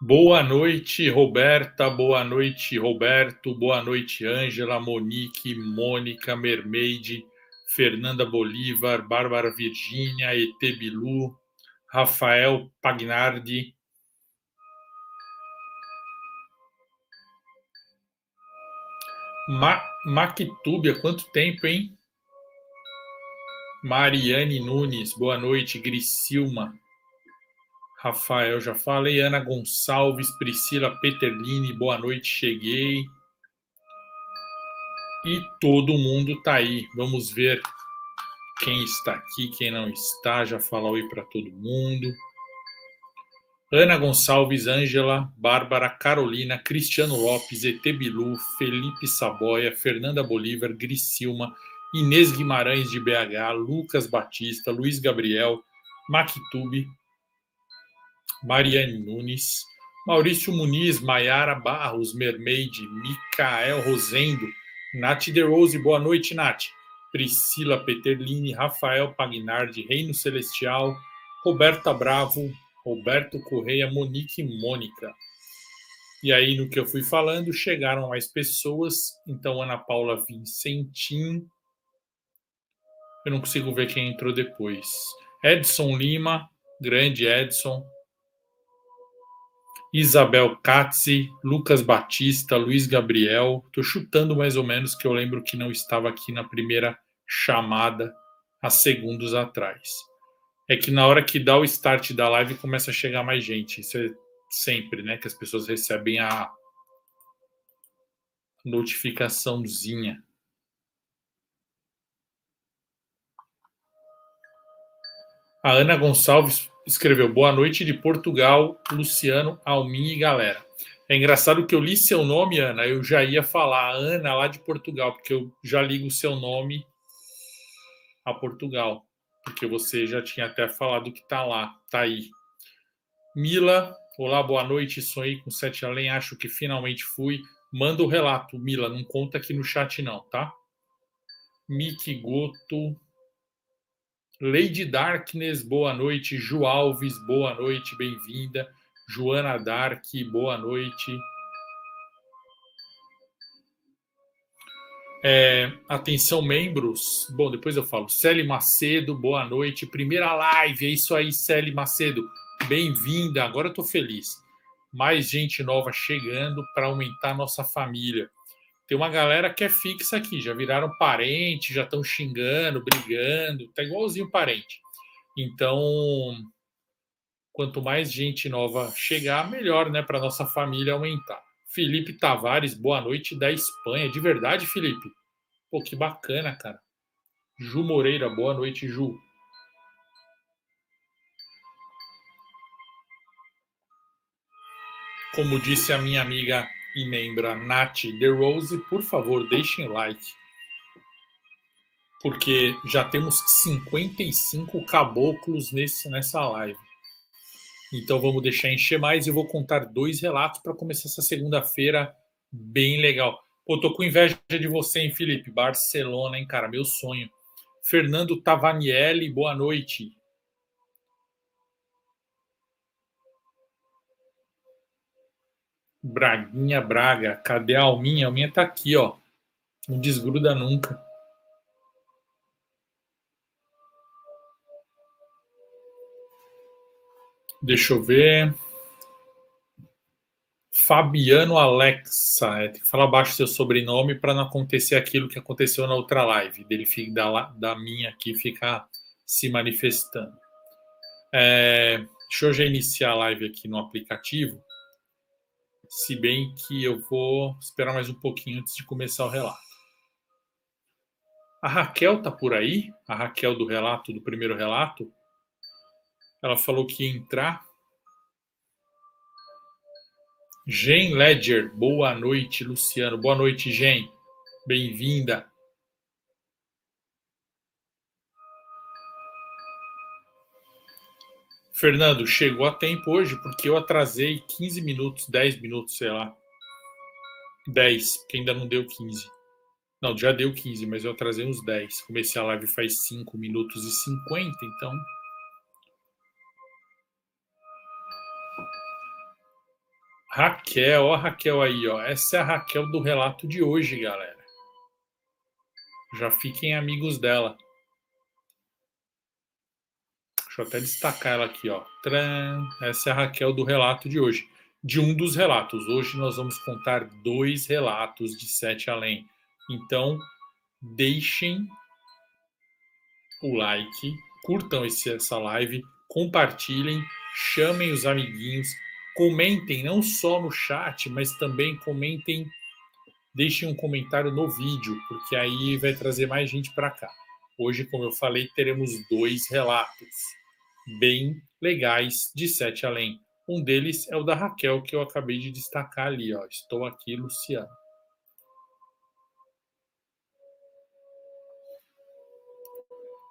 Boa noite, Roberta. Boa noite, Roberto. Boa noite, Ângela, Monique, Mônica, Mermaid, Fernanda Bolívar, Bárbara Virgínia, ET Bilu, Rafael Pagnardi. Mactube, há quanto tempo, hein? Mariane Nunes, boa noite. Grisilma, Rafael, já falei. Ana Gonçalves, Priscila Peterlini, boa noite, cheguei. E todo mundo tá aí. Vamos ver quem está aqui, quem não está. Já fala oi para todo mundo. Ana Gonçalves, Ângela, Bárbara, Carolina, Cristiano Lopes, ET Bilu, Felipe Saboia, Fernanda Bolívar, Grisilma, Inês Guimarães de BH, Lucas Batista, Luiz Gabriel, Mactube, Mariane Nunes, Maurício Muniz, Maiara Barros, Mermaid, Micael Rosendo, Nath De Rose, boa noite, Nath. Priscila Peterlini, Rafael Pagnardi, Reino Celestial, Roberta Bravo, Roberto Correia, Monique e Mônica. E aí, no que eu fui falando, chegaram mais pessoas. Então, Ana Paula Vincentim. Eu não consigo ver quem entrou depois. Edson Lima, grande Edson. Isabel Katzi, Lucas Batista, Luiz Gabriel. Estou chutando mais ou menos, que eu lembro que não estava aqui na primeira chamada há segundos atrás. É que na hora que dá o start da live começa a chegar mais gente. Isso é sempre, né? Que as pessoas recebem a notificaçãozinha. A Ana Gonçalves escreveu: boa noite de Portugal, Luciano, Almin e galera. É engraçado que eu li seu nome, Ana, eu já ia falar Ana lá de Portugal, porque eu já ligo o seu nome a Portugal, porque você já tinha até falado que tá lá, tá aí. Mila, olá, boa noite, sonhei com 7 além, acho que finalmente fui. Manda o relato, Mila, não conta aqui no chat não, tá? Miki Goto, Lady Darkness, boa noite. Ju Alves, boa noite, bem-vinda. Joana Dark, boa noite. Atenção, membros. Bom, depois eu falo. Celi Macedo, boa noite. Primeira live, é isso aí, Celi Macedo. Bem-vinda, agora eu tô feliz. Mais gente nova chegando para aumentar a nossa família. Tem uma galera que é fixa aqui, já viraram parente, já estão xingando, brigando, tá igualzinho parente. Então, quanto mais gente nova chegar, melhor, né, para nossa família aumentar. Felipe Tavares, boa noite da Espanha. De verdade, Felipe? Pô, que bacana, cara. Ju Moreira, boa noite, Ju. Como disse a minha amiga e membra Nath The Rose, por favor, deixem like. Porque já temos 55 caboclos nessa live. Então vamos deixar encher mais e eu vou contar 2 relatos para começar essa segunda-feira bem legal. Pô, tô com inveja de você, hein, Felipe? Barcelona, hein, cara? Meu sonho. Fernando Tavanielli, boa noite. Braguinha Braga, cadê a Alminha? A Alminha tá aqui, ó. Não desgruda nunca. Deixa eu ver. Fabiano Alexa. Tem que falar baixo seu sobrenome para não acontecer aquilo que aconteceu na outra live. Dele da minha aqui ficar se manifestando. Deixa eu já iniciar a live aqui no aplicativo. Se bem que eu vou esperar mais um pouquinho antes de começar o relato. A Raquel tá por aí? A Raquel do relato, do primeiro relato? Ela falou que ia entrar. Jen Ledger, boa noite, Luciano. Boa noite, Jen. Bem-vinda. Fernando, chegou a tempo hoje porque eu atrasei 15 minutos, 10 minutos, sei lá. 10, porque ainda não deu 15. Não, já deu 15, mas eu atrasei uns 10. Comecei a live faz 5 minutos e 50, então. Raquel, ó a Raquel aí, ó. Essa é a Raquel do relato de hoje, galera. Já fiquem amigos dela. Deixa eu até destacar ela aqui, ó. Tran. Essa é a Raquel do relato de hoje. De um dos relatos. Hoje nós vamos contar 2 relatos de 7 além. Então, deixem o like, curtam essa live, compartilhem, chamem os amiguinhos, comentem não só no chat, mas também comentem, deixem um comentário no vídeo, porque aí vai trazer mais gente para cá. Hoje, como eu falei, teremos 2 relatos bem legais de 7 além. Um deles é o da Raquel, que eu acabei de destacar ali, ó. Estou aqui, Luciano.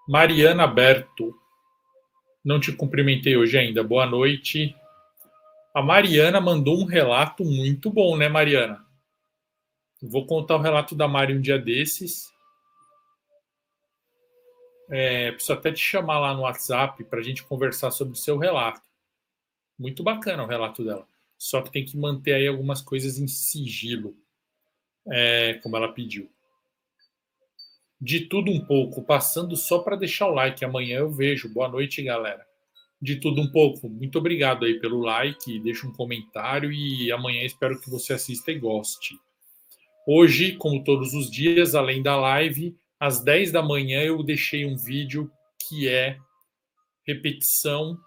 Mariana Berto. Não te cumprimentei hoje ainda. Boa noite. A Mariana mandou um relato muito bom, né, Mariana? Vou contar o relato da Mari um dia desses. Preciso até te chamar lá no WhatsApp para a gente conversar sobre o seu relato. Muito bacana o relato dela. Só que tem que manter aí algumas coisas em sigilo, como ela pediu. De tudo um pouco, passando só para deixar o like. Amanhã eu vejo. Boa noite, galera. De tudo um pouco. Muito obrigado aí pelo like. Deixa um comentário e amanhã espero que você assista e goste. Hoje, como todos os dias, além da live, às 10 da manhã eu deixei um vídeo que é repetição,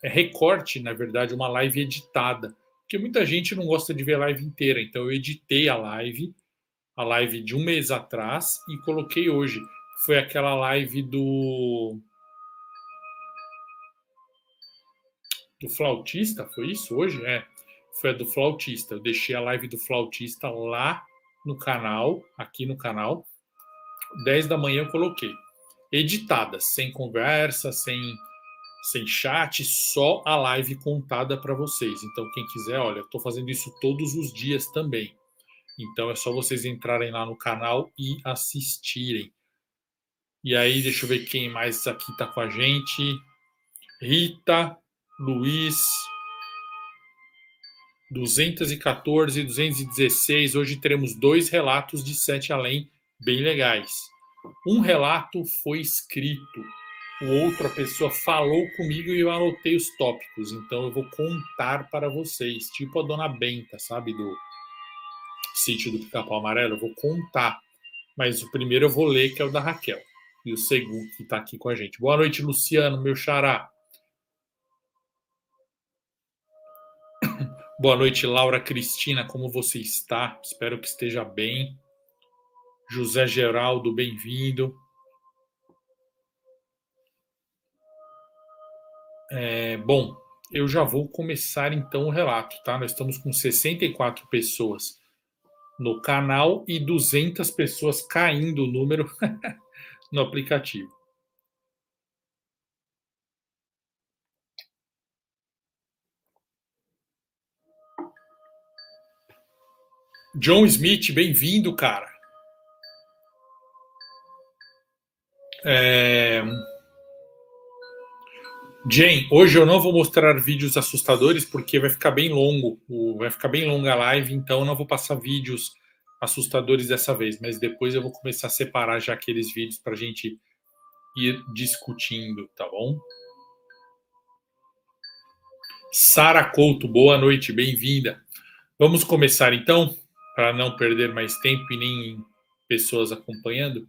recorte, na verdade, uma live editada. Porque muita gente não gosta de ver a live inteira, então eu editei a live de um mês atrás e coloquei hoje. Foi aquela live do flautista, foi isso hoje? Foi a do flautista. Eu deixei a live do flautista lá no canal, aqui no canal. 10 da manhã eu coloquei. Editada, sem conversa, sem chat, só a live contada para vocês. Então, quem quiser, olha, eu estou fazendo isso todos os dias também. Então, é só vocês entrarem lá no canal e assistirem. E aí, deixa eu ver quem mais aqui está com a gente. Rita, Luiz, 214, 216. Hoje teremos 2 relatos de Sete Além bem legais. Um relato foi escrito, o outro a pessoa falou comigo e eu anotei os tópicos. Então eu vou contar para vocês, tipo a Dona Benta, sabe, do Sítio do Pica-Pau Amarelo. Eu vou contar, mas o primeiro eu vou ler, que é o da Raquel. E o segundo que está aqui com a gente. Boa noite, Luciano, meu xará. Boa noite, Laura Cristina, como você está? Espero que esteja bem. José Geraldo, bem-vindo. Bom, eu já vou começar então o relato, tá? Nós estamos com 64 pessoas no canal e 200 pessoas caindo o número no aplicativo. John Smith, bem-vindo, cara. Jane, hoje eu não vou mostrar vídeos assustadores porque vai ficar bem longo, vai ficar bem longa a live, então eu não vou passar vídeos assustadores dessa vez, mas depois eu vou começar a separar já aqueles vídeos para a gente ir discutindo, tá bom? Sara Couto, boa noite, bem-vinda. Vamos começar então, para não perder mais tempo e nem pessoas acompanhando.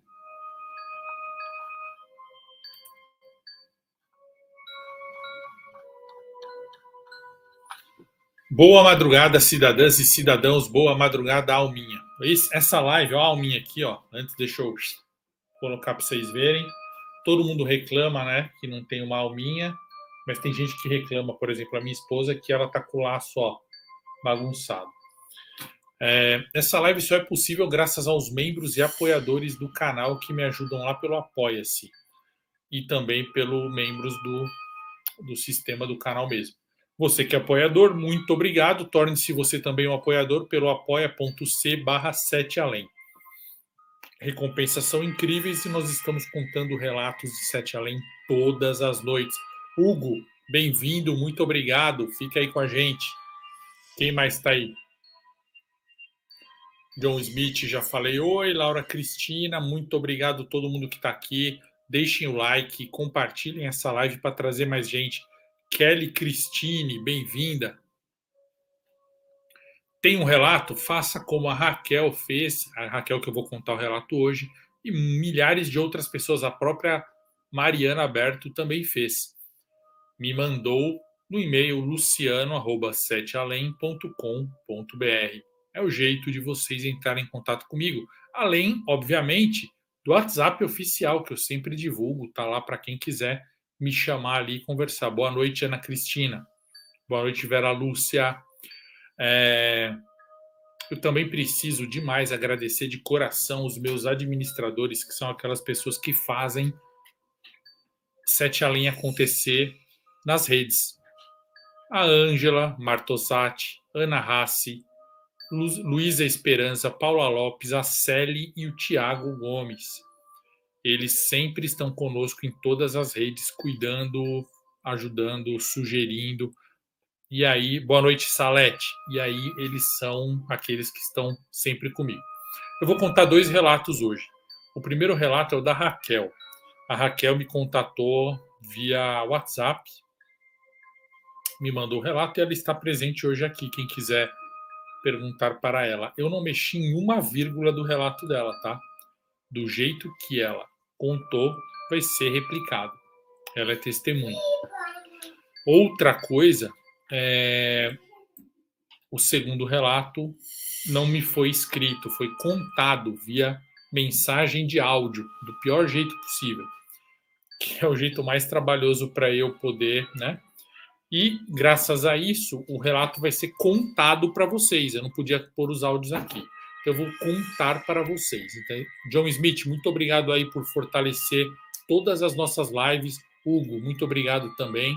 Boa madrugada, cidadãs e cidadãos. Boa madrugada, Alminha. Essa live, ó, a Alminha aqui, ó. Antes, deixa eu colocar para vocês verem. Todo mundo reclama, né, que não tem uma Alminha, mas tem gente que reclama, por exemplo, a minha esposa, que ela tá com o laço, ó, bagunçado. Essa live só é possível graças aos membros e apoiadores do canal que me ajudam lá pelo Apoia-se e também pelos membros do sistema do canal mesmo. Você que é apoiador, muito obrigado. Torne-se você também um apoiador pelo apoia.c/7além. Recompensas são incríveis e nós estamos contando relatos de Sete Além todas as noites. Hugo, bem-vindo, muito obrigado. Fica aí com a gente. Quem mais está aí? John Smith, já falei. Oi, Laura Cristina, muito obrigado a todo mundo que está aqui. Deixem o like, compartilhem essa live para trazer mais gente. Kelly Cristine, bem-vinda. Tem um relato? Faça como a Raquel fez, a Raquel que eu vou contar o relato hoje, e milhares de outras pessoas, a própria Mariana Aberto também fez. Me mandou no e-mail luciano@setealém.com.br. É o jeito de vocês entrarem em contato comigo. Além, obviamente, do WhatsApp oficial, que eu sempre divulgo, tá lá para quem quiser me chamar ali e conversar. Boa noite, Ana Cristina. Boa noite, Vera Lúcia. Eu também preciso demais agradecer de coração os meus administradores, que são aquelas pessoas que fazem Sete Além acontecer nas redes. A Ângela Martosati, Ana Rassi, Luísa Esperança, Paula Lopes, a Celi e o Tiago Gomes. Eles sempre estão conosco em todas as redes, cuidando, ajudando, sugerindo. E aí, boa noite, Salete. E aí, eles são aqueles que estão sempre comigo. Eu vou contar 2 relatos hoje. O primeiro relato é o da Raquel. A Raquel me contatou via WhatsApp, me mandou o relato e ela está presente hoje aqui. Quem quiser perguntar para ela. Eu não mexi em uma vírgula do relato dela, tá? Do jeito que ela contou, vai ser replicado. Ela é testemunha. Outra coisa, o segundo relato não me foi escrito, foi contado via mensagem de áudio, do pior jeito possível, que é o jeito mais trabalhoso para eu poder, né, E, graças a isso, o relato vai ser contado para vocês. Eu não podia pôr os áudios aqui. Então, eu vou contar para vocês. Então, John Smith, muito obrigado aí por fortalecer todas as nossas lives. Hugo, muito obrigado também.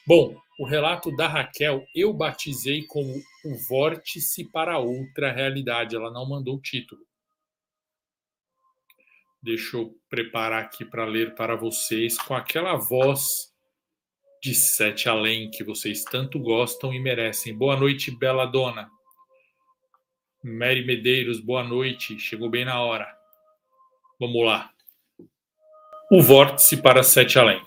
Bom, o relato da Raquel eu batizei como o vórtice para outra realidade. Ela não mandou o título. Deixa eu preparar aqui para ler para vocês com aquela voz de Sete Além que vocês tanto gostam e merecem. Boa noite, bela dona. Mary Medeiros, boa noite. Chegou bem na hora. Vamos lá. O vórtice para Sete Além.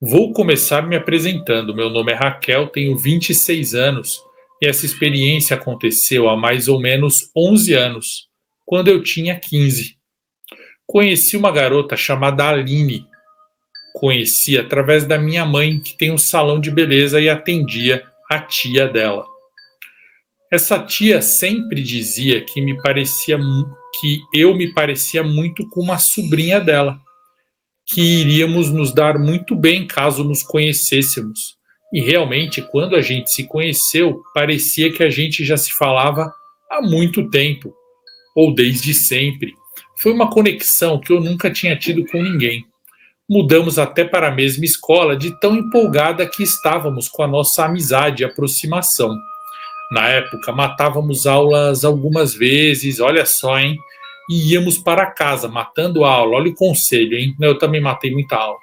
Vou começar me apresentando. Meu nome é Raquel, tenho 26 anos e essa experiência aconteceu há mais ou menos 11 anos, quando eu tinha 15. Conheci uma garota chamada Aline. Conheci através da minha mãe, que tem um salão de beleza e atendia a tia dela. Essa tia sempre dizia que eu me parecia muito com uma sobrinha dela, que iríamos nos dar muito bem caso nos conhecêssemos. E realmente, quando a gente se conheceu, parecia que a gente já se falava há muito tempo, ou desde sempre. Foi uma conexão que eu nunca tinha tido com ninguém. Mudamos até para a mesma escola de tão empolgada que estávamos com a nossa amizade e aproximação. Na época, matávamos aulas algumas vezes, olha só, hein? E íamos para casa, matando a aula. Olha o conselho, hein? Eu também matei muita aula.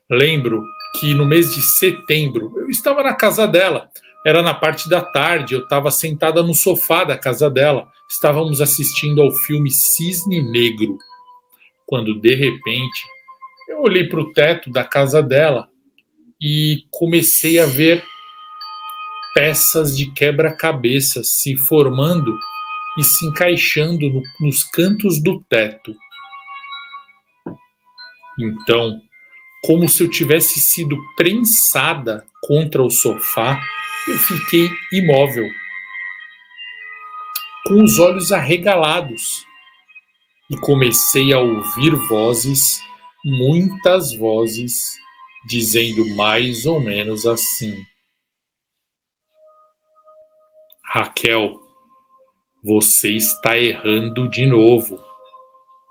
Lembro que no mês de setembro, eu estava na casa dela. Era na parte da tarde, eu estava sentada no sofá da casa dela. Estávamos assistindo ao filme Cisne Negro. Quando, de repente, eu olhei para o teto da casa dela e comecei a ver peças de quebra-cabeças se formando e se encaixando nos cantos do teto. Então, como se eu tivesse sido prensada contra o sofá, eu fiquei imóvel, com os olhos arregalados, e comecei a ouvir vozes, muitas vozes, dizendo mais ou menos assim: Raquel, você está errando de novo.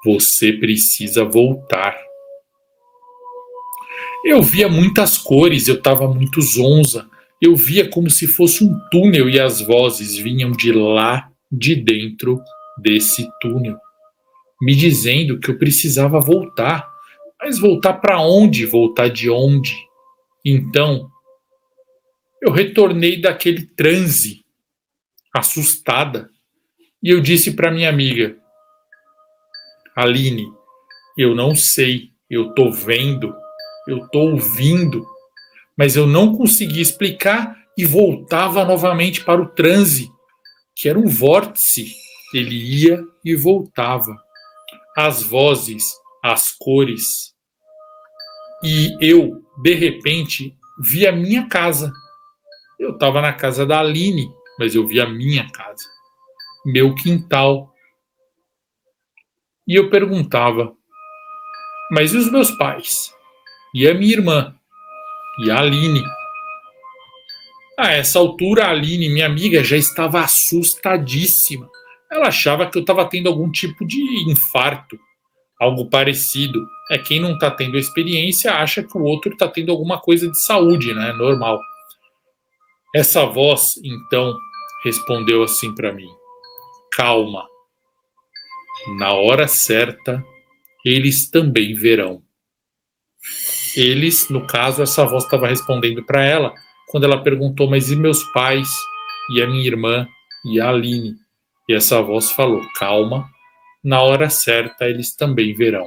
Você precisa voltar. Eu via muitas cores, eu estava muito zonza. Eu via como se fosse um túnel e as vozes vinham de lá de dentro desse túnel, me dizendo que eu precisava voltar. Mas voltar para onde? Voltar de onde? Então, eu retornei daquele transe, assustada, e eu disse para minha amiga: Aline, eu não sei, eu tô vendo, eu tô ouvindo, mas eu não consegui explicar e voltava novamente para o transe, que era um vórtice. Ele ia e voltava. As vozes, as cores. E eu, de repente, vi a minha casa. Eu estava na casa da Aline, mas eu vi a minha casa, meu quintal. E eu perguntava: mas e os meus pais? E a minha irmã? E a Aline? A essa altura, a Aline, minha amiga, já estava assustadíssima. Ela achava que eu estava tendo algum tipo de infarto, algo parecido. Quem não está tendo a experiência acha que o outro está tendo alguma coisa de saúde, né? Normal. Essa voz, então, respondeu assim para mim: calma. Na hora certa, eles também verão. Eles, no caso, essa voz estava respondendo para ela quando ela perguntou: mas e meus pais? E a minha irmã? E a Aline? E essa voz falou: calma, na hora certa eles também verão.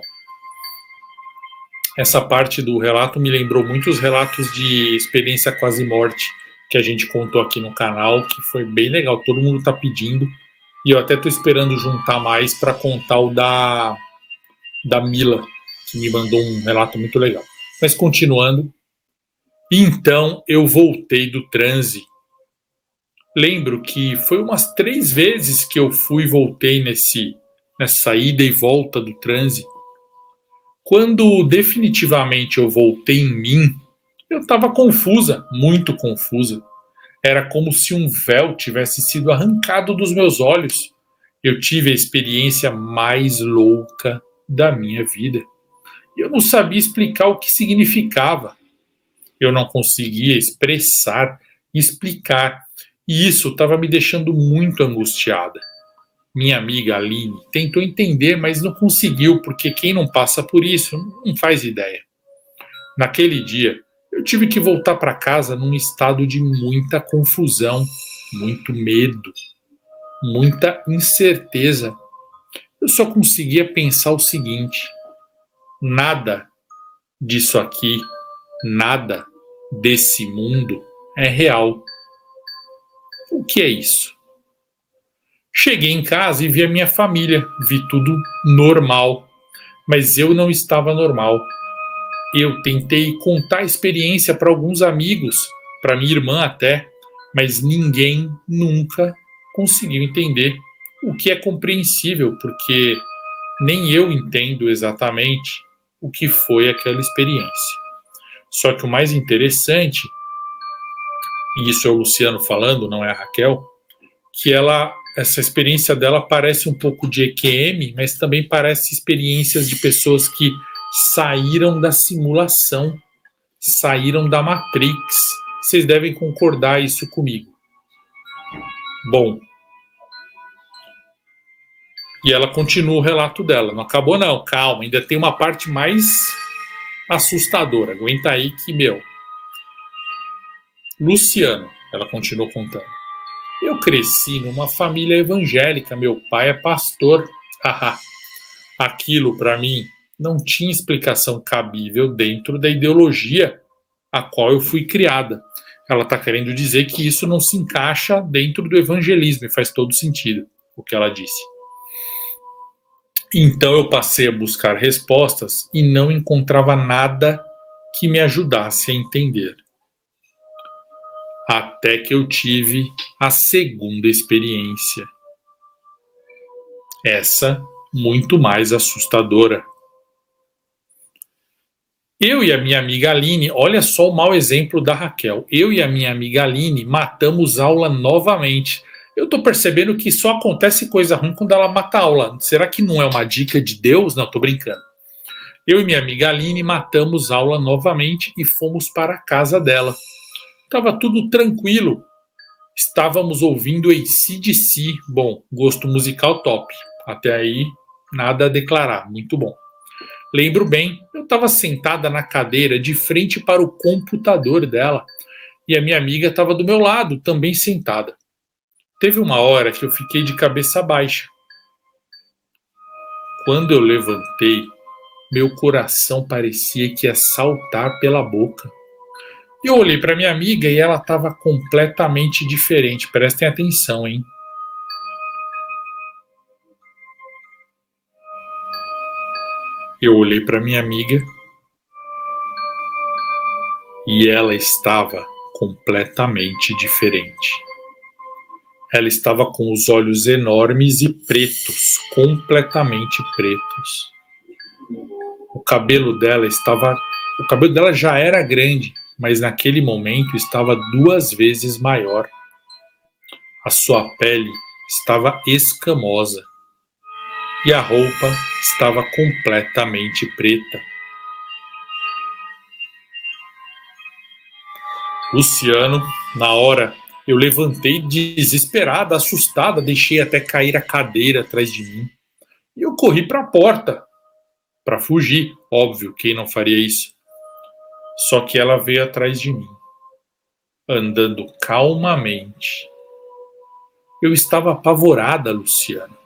Essa parte do relato me lembrou muitos relatos de experiência quase morte que a gente contou aqui no canal, que foi bem legal, todo mundo está pedindo, e eu até estou esperando juntar mais para contar o da Mila, que me mandou um relato muito legal. Mas continuando, então eu voltei do transe. Lembro que foi umas 3 vezes que eu fui e voltei nessa ida e volta do transe. Quando definitivamente eu voltei em mim, Eu estava confusa, muito confusa. Era como se um véu tivesse sido arrancado dos meus olhos. Eu tive a experiência mais louca da minha vida. Eu não sabia explicar o que significava. Eu não conseguia expressar e explicar. E isso estava me deixando muito angustiada. Minha amiga Aline tentou entender, mas não conseguiu, porque quem não passa por isso não faz ideia. Naquele dia, eu tive que voltar para casa num estado de muita confusão, muito medo, muita incerteza. Eu só conseguia pensar o seguinte: nada disso aqui, nada desse mundo é real. O que é isso? Cheguei em casa e vi a minha família, vi tudo normal, mas eu não estava normal. Eu tentei contar a experiência para alguns amigos, para minha irmã até, mas ninguém nunca conseguiu entender, o que é compreensível, porque nem eu entendo exatamente o que foi aquela experiência. Só que o mais interessante, e isso é o Luciano falando, não é a Raquel, que essa experiência dela parece um pouco de EQM, mas também parece experiências de pessoas que saíram da simulação, saíram da Matrix. Vocês devem concordar isso comigo. Bom, e ela continua o relato dela. Não acabou não, calma, ainda tem uma parte mais assustadora. Aguenta aí que, Luciano, ela continuou contando. Eu cresci numa família evangélica, meu pai é pastor. Haha. Aquilo, para mim, não tinha explicação cabível dentro da ideologia a qual eu fui criada. Ela está querendo dizer que isso não se encaixa dentro do evangelismo, e faz todo sentido o que ela disse. Então eu passei a buscar respostas e não encontrava nada que me ajudasse a entender. Até que eu tive a segunda experiência. Essa muito mais assustadora. Eu e a minha amiga Aline, olha só o mau exemplo da Raquel. Eu e a minha amiga Aline matamos aula novamente. Eu tô percebendo que só acontece coisa ruim quando ela mata a aula. Será que não é uma dica de Deus? Não, tô brincando. Eu e minha amiga Aline matamos aula novamente e fomos para a casa dela. Tava tudo tranquilo. Estávamos ouvindo AC/DC. Bom, gosto musical top. Até aí, nada a declarar. Muito bom. Lembro bem, eu estava sentada na cadeira de frente para o computador dela e a minha amiga estava do meu lado, também sentada. Teve uma hora que eu fiquei de cabeça baixa. Quando eu levantei, meu coração parecia que ia saltar pela boca. Eu olhei para minha amiga e ela estava completamente diferente. Prestem atenção, hein? Eu olhei para minha amiga e ela estava completamente diferente. Ela estava com os olhos enormes e pretos, completamente pretos. O cabelo dela já era grande, mas naquele momento estava 2 vezes maior. A sua pele estava escamosa e a roupa estava completamente preta. Luciano, na hora, eu levantei desesperada, assustada, deixei até cair a cadeira atrás de mim. E eu corri para a porta, para fugir, óbvio, quem não faria isso? Só que ela veio atrás de mim, andando calmamente. Eu estava apavorada, Luciano.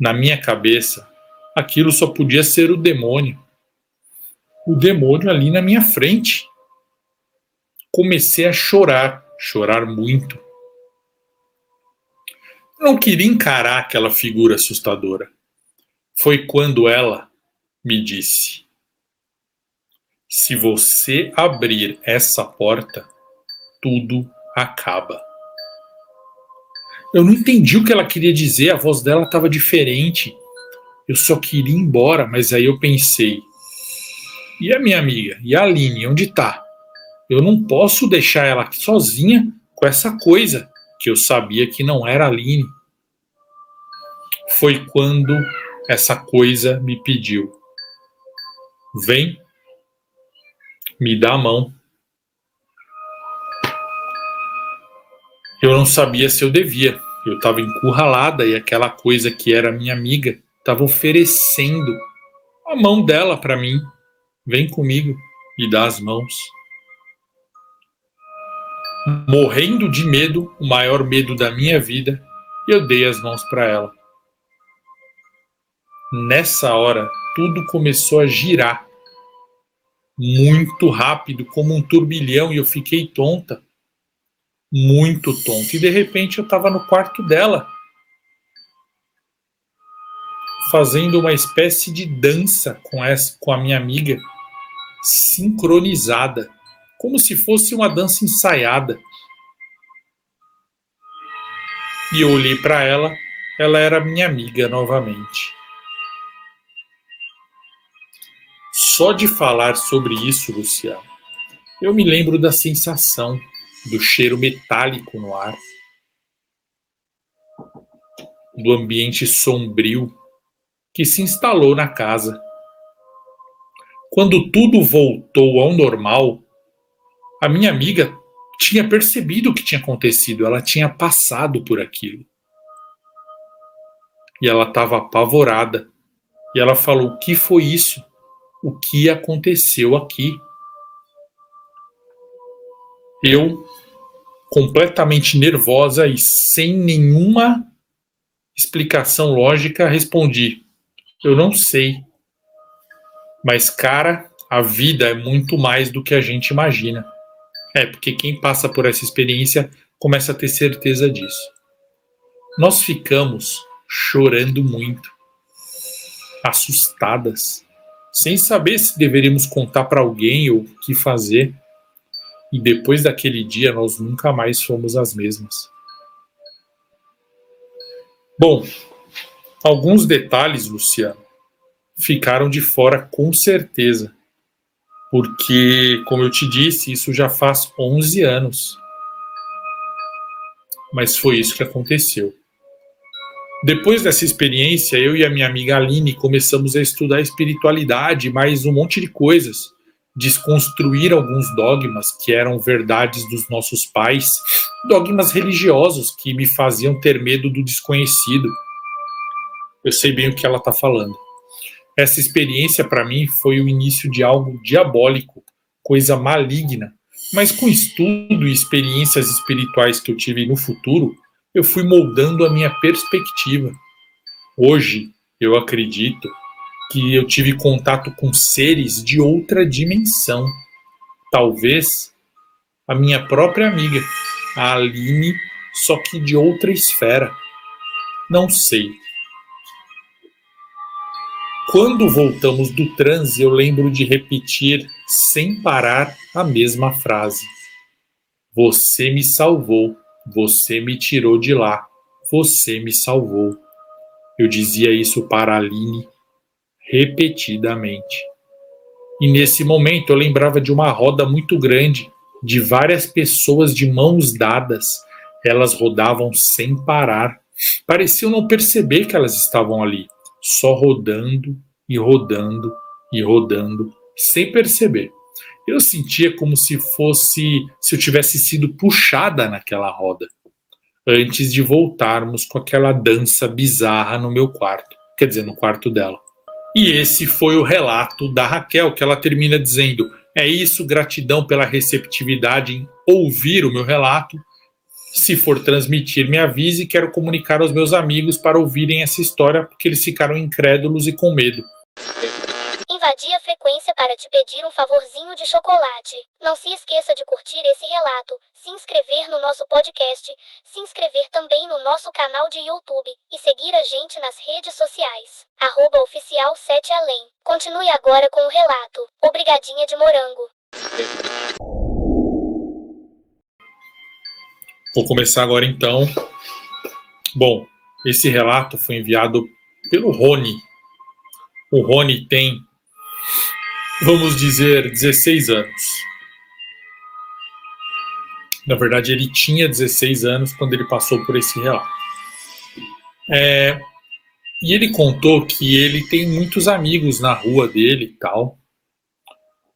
Na minha cabeça, aquilo só podia ser o demônio. O demônio ali na minha frente. Comecei a chorar muito. Não queria encarar aquela figura assustadora. Foi quando ela me disse: se você abrir essa porta, tudo acaba. Eu não entendi o que ela queria dizer, a voz dela estava diferente. Eu só queria ir embora, mas aí eu pensei: E a minha amiga? E a Aline, onde tá? Eu não posso deixar ela aqui sozinha com essa coisa, que eu sabia que não era a Aline. Foi quando essa coisa me pediu: vem, me dá a mão. Eu não sabia se eu devia. Eu estava encurralada e aquela coisa que era minha amiga estava oferecendo a mão dela para mim. Vem comigo e dá as mãos. Morrendo de medo, o maior medo da minha vida, eu dei as mãos para ela. Nessa hora, tudo começou a girar muito rápido, como um turbilhão, e eu fiquei tonta, muito tonta. E de repente eu estava no quarto dela, fazendo uma espécie de dança com a minha amiga, sincronizada, como se fosse uma dança ensaiada. E eu olhei para ela, ela era minha amiga novamente. Só de falar sobre isso, Luciano, eu me lembro da sensação do cheiro metálico no ar, do ambiente sombrio que se instalou na casa. Quando tudo voltou ao normal, a minha amiga tinha percebido o que tinha acontecido, ela tinha passado por aquilo. E ela estava apavorada. E ela falou: o que foi isso? O que aconteceu aqui? Eu, completamente nervosa e sem nenhuma explicação lógica, respondi: eu não sei. Mas, cara, a vida é muito mais do que a gente imagina. Porque quem passa por essa experiência começa a ter certeza disso. Nós ficamos chorando muito, assustadas, sem saber se deveríamos contar para alguém ou o que fazer. E depois daquele dia, nós nunca mais fomos as mesmas. Bom, alguns detalhes, Luciano, ficaram de fora com certeza. Porque, como eu te disse, isso já faz 11 anos. Mas foi isso que aconteceu. Depois dessa experiência, eu e a minha amiga Aline começamos a estudar espiritualidade, mais um monte de coisas, desconstruir alguns dogmas que eram verdades dos nossos pais, dogmas religiosos que me faziam ter medo do desconhecido. Eu sei bem o que ela está falando. Essa experiência para mim foi o início de algo diabólico, coisa maligna, mas com estudo e experiências espirituais que eu tive no futuro, eu fui moldando a minha perspectiva. Hoje, eu acredito que eu tive contato com seres de outra dimensão. Talvez a minha própria amiga, a Aline, só que de outra esfera. Não sei. Quando voltamos do transe, eu lembro de repetir sem parar a mesma frase. Você me salvou, você me tirou de lá, você me salvou. Eu dizia isso para a Aline repetidamente. E nesse momento eu lembrava de uma roda muito grande, de várias pessoas de mãos dadas. Elas rodavam sem parar. Pareciam não perceber que elas estavam ali, só rodando e rodando e rodando, sem perceber. Eu sentia como se eu tivesse sido puxada naquela roda, antes de voltarmos com aquela dança bizarra no meu quarto, quer dizer, no quarto dela. E esse foi o relato da Raquel, que ela termina dizendo: é isso, gratidão pela receptividade em ouvir o meu relato. Se for transmitir, me avise, quero comunicar aos meus amigos para ouvirem essa história, porque eles ficaram incrédulos e com medo.
Invadi a frequência para te pedir um favorzinho de chocolate. Não se esqueça de curtir esse relato, se inscrever no nosso podcast, se inscrever também no nosso canal de YouTube e seguir a gente nas redes sociais. @oficial7além. Continue agora com o relato. Obrigadinha de morango.
Vou começar agora então. Bom, esse relato foi enviado pelo Rony. O Rony tem vamos dizer, 16 anos. Na verdade, ele tinha 16 anos quando ele passou por esse relato. E ele contou que ele tem muitos amigos na rua dele e tal,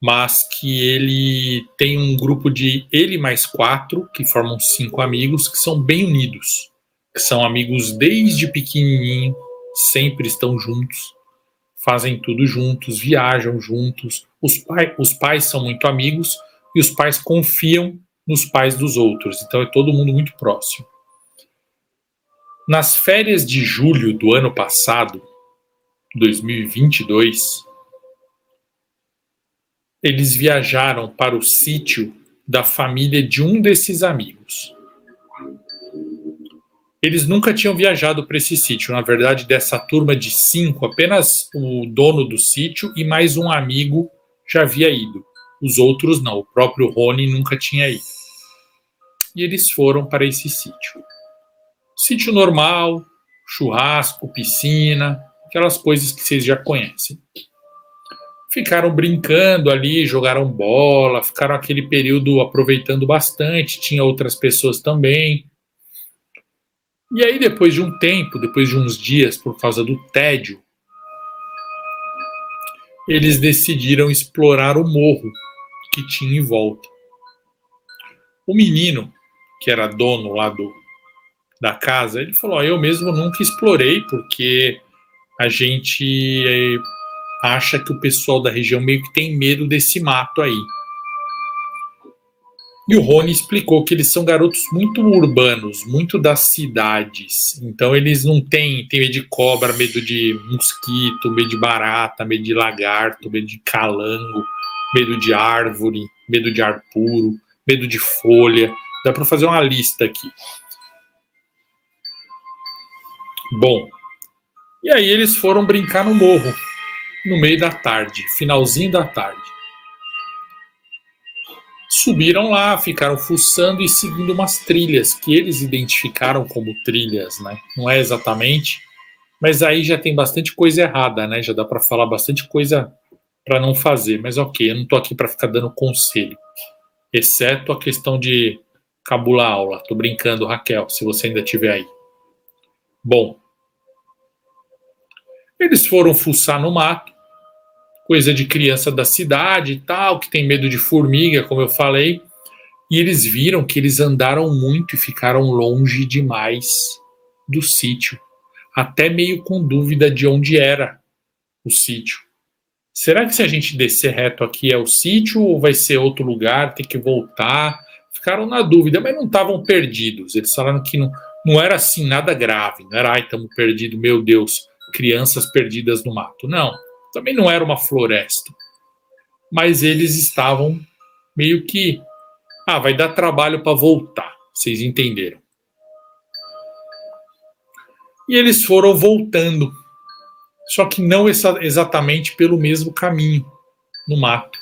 mas que ele tem um grupo de ele mais 4, que formam 5 amigos, que são bem unidos, que são amigos desde pequenininho, sempre estão juntos, fazem tudo juntos, viajam juntos, os pais são muito amigos e os pais confiam nos pais dos outros, então é todo mundo muito próximo. Nas férias de julho do ano passado, 2022, eles viajaram para o sítio da família de um desses amigos. Eles nunca tinham viajado para esse sítio. Na verdade, dessa turma de 5, apenas o dono do sítio e mais um amigo já havia ido. Os outros não. O próprio Rony nunca tinha ido. E eles foram para esse sítio. Sítio normal, churrasco, piscina, aquelas coisas que vocês já conhecem. Ficaram brincando ali, jogaram bola, ficaram aquele período aproveitando bastante, tinha outras pessoas também. E aí, depois de um tempo, depois de uns dias, por causa do tédio, eles decidiram explorar o morro que tinha em volta. O menino, que era dono lá da casa, ele falou, eu mesmo nunca explorei, porque a gente acha que o pessoal da região meio que tem medo desse mato aí. E o Rony explicou que eles são garotos muito urbanos, muito das cidades. Então eles não têm medo de cobra, medo de mosquito, medo de barata, medo de lagarto, medo de calango, medo de árvore, medo de ar puro, medo de folha. Dá para fazer uma lista aqui. Bom, e aí eles foram brincar no morro, no meio da tarde, finalzinho da tarde. Subiram lá, ficaram fuçando e seguindo umas trilhas que eles identificaram como trilhas, né? Não é exatamente, mas aí já tem bastante coisa errada, né? Já dá para falar bastante coisa para não fazer, mas ok, eu não tô aqui para ficar dando conselho, exceto a questão de cabular a aula. Tô brincando, Raquel, se você ainda estiver aí. Bom, eles foram fuçar no mato, coisa de criança da cidade e tal, que tem medo de formiga, como eu falei, e eles viram que eles andaram muito e ficaram longe demais do sítio, até meio com dúvida de onde era o sítio. Será que se a gente descer reto aqui é o sítio ou vai ser outro lugar, tem que voltar? Ficaram na dúvida, mas não estavam perdidos. Eles falaram que não era assim nada grave, não era, ai, estamos perdidos, meu Deus, crianças perdidas no mato. Não. Também não era uma floresta, mas eles estavam meio que, vai dar trabalho para voltar, vocês entenderam. E eles foram voltando, só que não exatamente pelo mesmo caminho, no mato.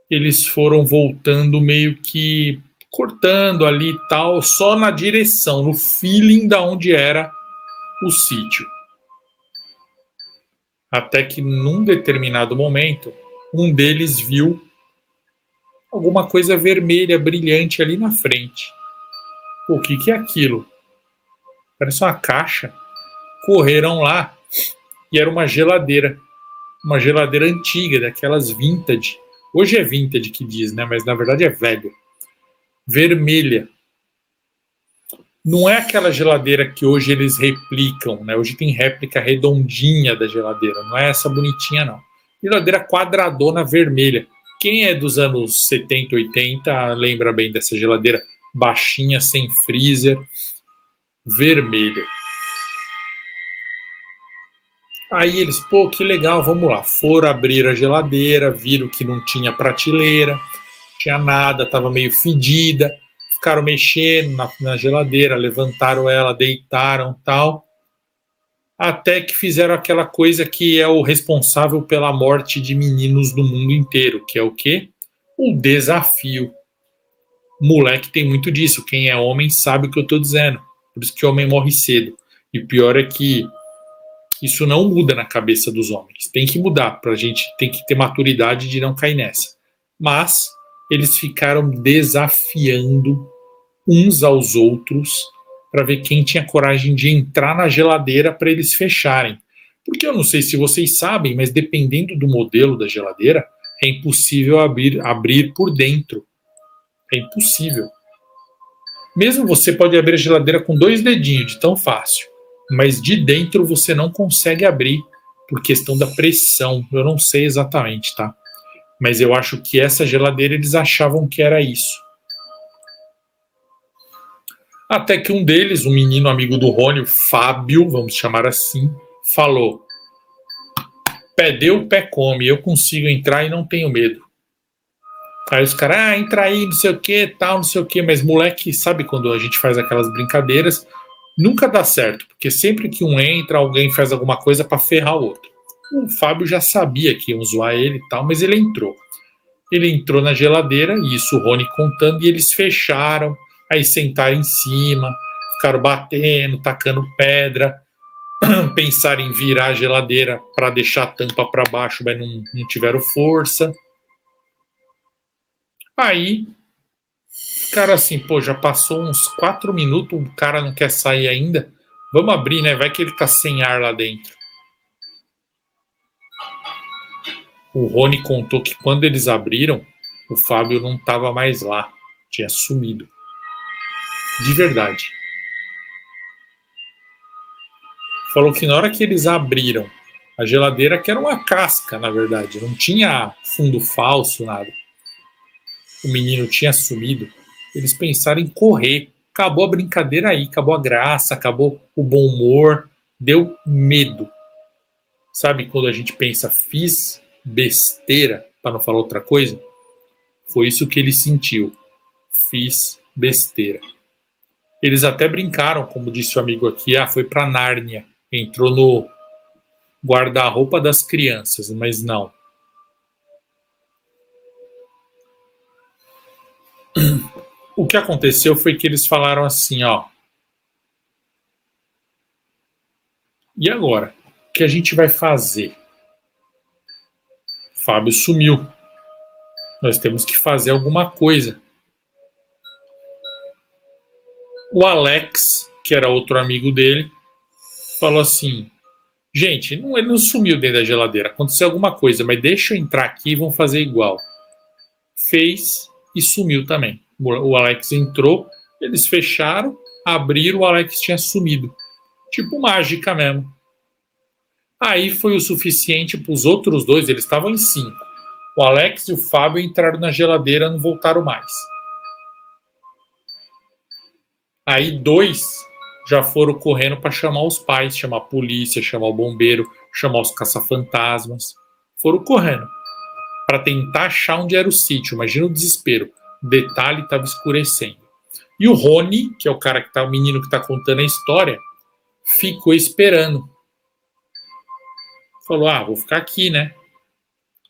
Eles foram voltando meio que cortando ali e tal, só na direção, no feeling da onde era o sítio. Até que num determinado momento, um deles viu alguma coisa vermelha, brilhante ali na frente. O que é aquilo? Parece uma caixa. Correram lá e era uma geladeira antiga, daquelas vintage. Hoje é vintage que diz, né? Mas na verdade é velha. Vermelha. Não é aquela geladeira que hoje eles replicam, né? Hoje tem réplica redondinha da geladeira, não é essa bonitinha, não. Geladeira quadradona vermelha. Quem é dos anos 70, 80 lembra bem dessa geladeira baixinha, sem freezer, vermelha. Aí eles, que legal, vamos lá. Foram abrir a geladeira, viram que não tinha prateleira, não tinha nada, estava meio fedida. Ficaram mexendo na geladeira, levantaram ela, deitaram tal, até que fizeram aquela coisa que é o responsável pela morte de meninos no mundo inteiro, que é o quê? O desafio. Moleque tem muito disso, quem é homem sabe o que eu estou dizendo, por isso que homem morre cedo. E pior é que Isso não muda na cabeça dos homens. Tem que mudar, a gente tem que ter maturidade de não cair nessa. Mas eles ficaram desafiando uns aos outros para ver quem tinha coragem de entrar na geladeira para eles fecharem. Porque eu não sei se vocês sabem, mas dependendo do modelo da geladeira, é impossível abrir por dentro. É impossível. Mesmo você pode abrir a geladeira com 2 dedinhos, de tão fácil. Mas de dentro você não consegue abrir por questão da pressão. Eu não sei exatamente, tá? Mas eu acho que essa geladeira eles achavam que era isso. Até que um deles, um menino amigo do Rony, o Fábio, vamos chamar assim, falou: pé deu, pé come, eu consigo entrar e não tenho medo. Aí os caras, entra aí, não sei o que, tal, não sei o que, mas moleque, sabe quando a gente faz aquelas brincadeiras, nunca dá certo, porque sempre que um entra, alguém faz alguma coisa para ferrar o outro. O Fábio já sabia que iam zoar ele e tal, mas ele entrou. Ele entrou na geladeira, e isso o Rony contando, e eles fecharam, aí sentaram em cima, ficaram batendo, tacando pedra, pensaram em virar a geladeira para deixar a tampa para baixo, mas não tiveram força. Aí, cara, assim, pô, já passou uns 4 minutos, o cara não quer sair ainda. Vamos abrir, né? Vai que ele tá sem ar lá dentro. O Rony contou que quando eles abriram, o Fábio não tava mais lá. Tinha sumido. De verdade. Falou que na hora que eles abriram a geladeira, que era uma casca, na verdade, não tinha fundo falso, nada. O menino tinha sumido, eles pensaram em correr. Acabou a brincadeira aí, acabou a graça, acabou o bom humor, deu medo. Sabe quando a gente pensa, fiz besteira, para não falar outra coisa? Foi isso que ele sentiu. Fiz besteira. Eles até brincaram, como disse o amigo aqui, foi para Nárnia. Entrou no guarda-roupa das crianças, mas não. O que aconteceu foi que eles falaram assim, ó. E agora? O que a gente vai fazer? Fábio sumiu. Nós temos que fazer alguma coisa. O Alex, que era outro amigo dele, falou assim: gente, ele não sumiu dentro da geladeira. Aconteceu alguma coisa, mas deixa eu entrar aqui e vamos fazer igual. Fez e sumiu também. O Alex entrou, eles fecharam, abriram, o Alex tinha sumido. Tipo mágica mesmo. Aí foi o suficiente para os outros dois, eles estavam em 5. O Alex e o Fábio entraram na geladeira e não voltaram mais. Aí 2 já foram correndo para chamar os pais, chamar a polícia, chamar o bombeiro, chamar os caça-fantasmas. Foram correndo para tentar achar onde era o sítio. Imagina o desespero. O detalhe estava escurecendo. E o Rony, que é o menino que está contando a história, ficou esperando. Falou, vou ficar aqui, né?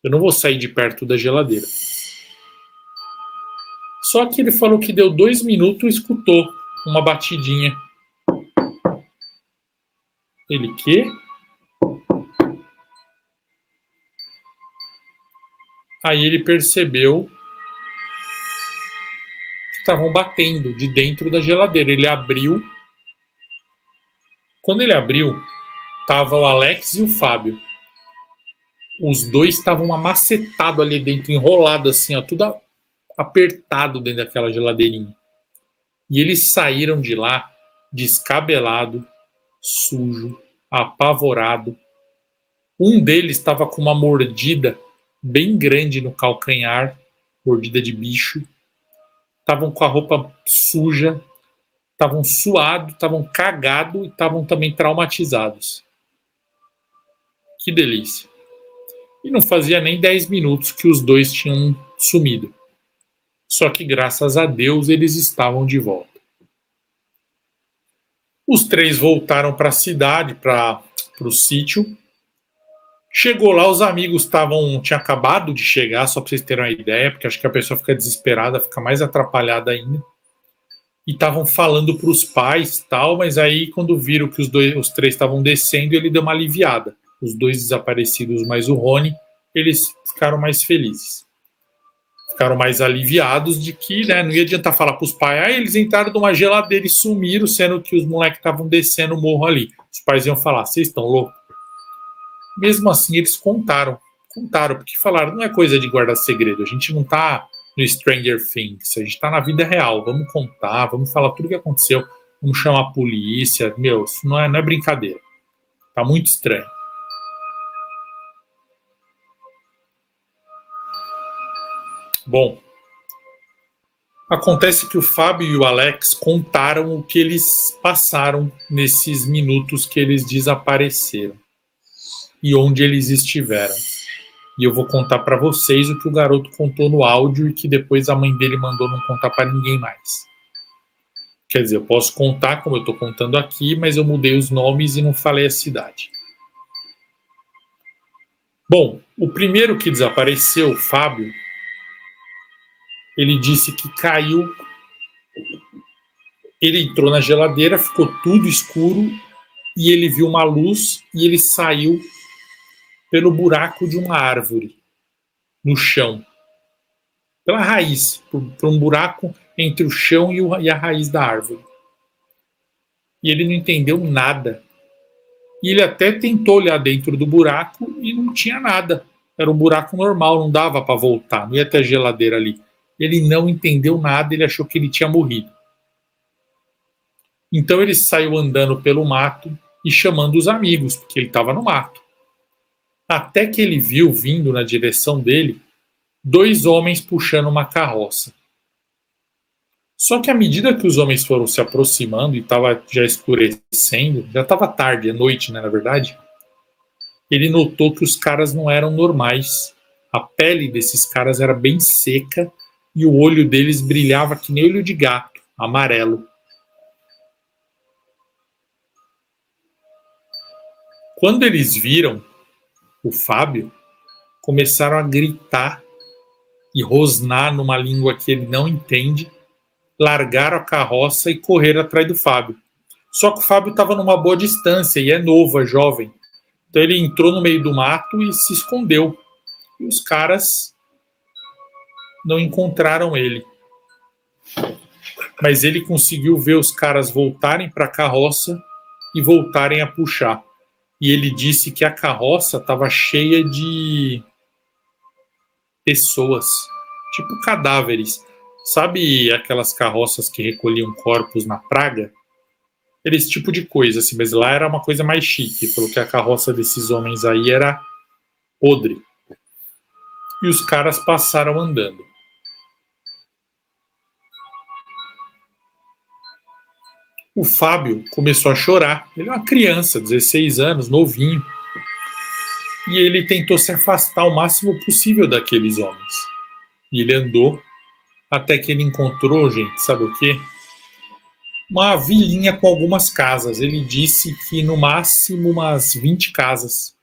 Eu não vou sair de perto da geladeira. Só que ele falou que deu 2 minutos e escutou uma batidinha. Ele quê? Aí ele percebeu que estavam batendo de dentro da geladeira. Ele abriu. Quando ele abriu, tava o Alex e o Fábio. Os dois estavam amacetados ali dentro, enrolados assim, ó, tudo apertado dentro daquela geladeirinha. E eles saíram de lá descabelado, sujo, apavorado. Um deles estava com uma mordida bem grande no calcanhar, mordida de bicho. Estavam com a roupa suja, estavam suados, estavam cagados e estavam também traumatizados. Que delícia. E não fazia nem 10 minutos que os dois tinham sumido. Só que graças a Deus eles estavam de volta. Os 3 voltaram para a cidade, para o sítio. Chegou lá, os amigos tinham acabado de chegar, só para vocês terem uma ideia, porque acho que a pessoa fica desesperada, fica mais atrapalhada ainda. e estavam falando para os pais, tal, mas aí quando viram que os três estavam descendo, ele deu uma aliviada. Os dois desaparecidos mais o Rony, eles ficaram mais felizes. Ficaram mais aliviados de que, né, não ia adiantar falar para os pais, eles entraram numa geladeira e sumiram, sendo que os moleques estavam descendo o morro ali. Os pais iam falar, vocês estão loucos? Mesmo assim, eles contaram, porque falaram, não é coisa de guardar segredo, a gente não tá no Stranger Things, a gente tá na vida real, vamos contar, vamos falar tudo o que aconteceu, vamos chamar a polícia, meu, isso não é brincadeira, tá muito estranho. Bom, acontece que o Fábio e o Alex contaram o que eles passaram nesses minutos que eles desapareceram e onde eles estiveram. E eu vou contar para vocês o que o garoto contou no áudio e que depois a mãe dele mandou não contar para ninguém mais. Quer dizer, eu posso contar como eu estou contando aqui, mas eu mudei os nomes e não falei a cidade. Bom, o primeiro que desapareceu, o Fábio, ele disse que caiu. Ele entrou na geladeira, ficou tudo escuro e ele viu uma luz e ele saiu pelo buraco de uma árvore no chão, pela raiz, por um buraco entre o chão e a raiz da árvore. E ele não entendeu nada. E ele até tentou olhar dentro do buraco e não tinha nada. Era um buraco normal, não dava para voltar, não ia ter geladeira ali. Ele não entendeu nada, ele achou que ele tinha morrido. Então ele saiu andando pelo mato e chamando os amigos, porque ele estava no mato. Até que ele viu, vindo na direção dele, 2 homens puxando uma carroça. Só que à medida que os homens foram se aproximando e estava já escurecendo, já estava tarde, à noite, né, na verdade, ele notou que os caras não eram normais. A pele desses caras era bem seca e o olho deles brilhava que nem olho de gato, amarelo. Quando eles viram o Fábio, começaram a gritar e rosnar numa língua que ele não entende, largaram a carroça e correram atrás do Fábio. Só que o Fábio estava numa boa distância e é novo, é jovem. Então ele entrou no meio do mato e se escondeu. E os caras não encontraram ele. Mas ele conseguiu ver os caras voltarem para a carroça e voltarem a puxar. E ele disse que a carroça estava cheia de pessoas, tipo cadáveres. Sabe aquelas carroças que recolhiam corpos na praga? Esse tipo de coisa, assim, mas lá era uma coisa mais chique, porque a carroça desses homens aí era podre. E os caras passaram andando. O Fábio começou a chorar. Ele é uma criança, 16 anos, novinho. E ele tentou se afastar o máximo possível daqueles homens. E ele andou até que ele encontrou, gente, sabe o quê? Uma vilinha com algumas casas. Ele disse que no máximo umas 20 casas.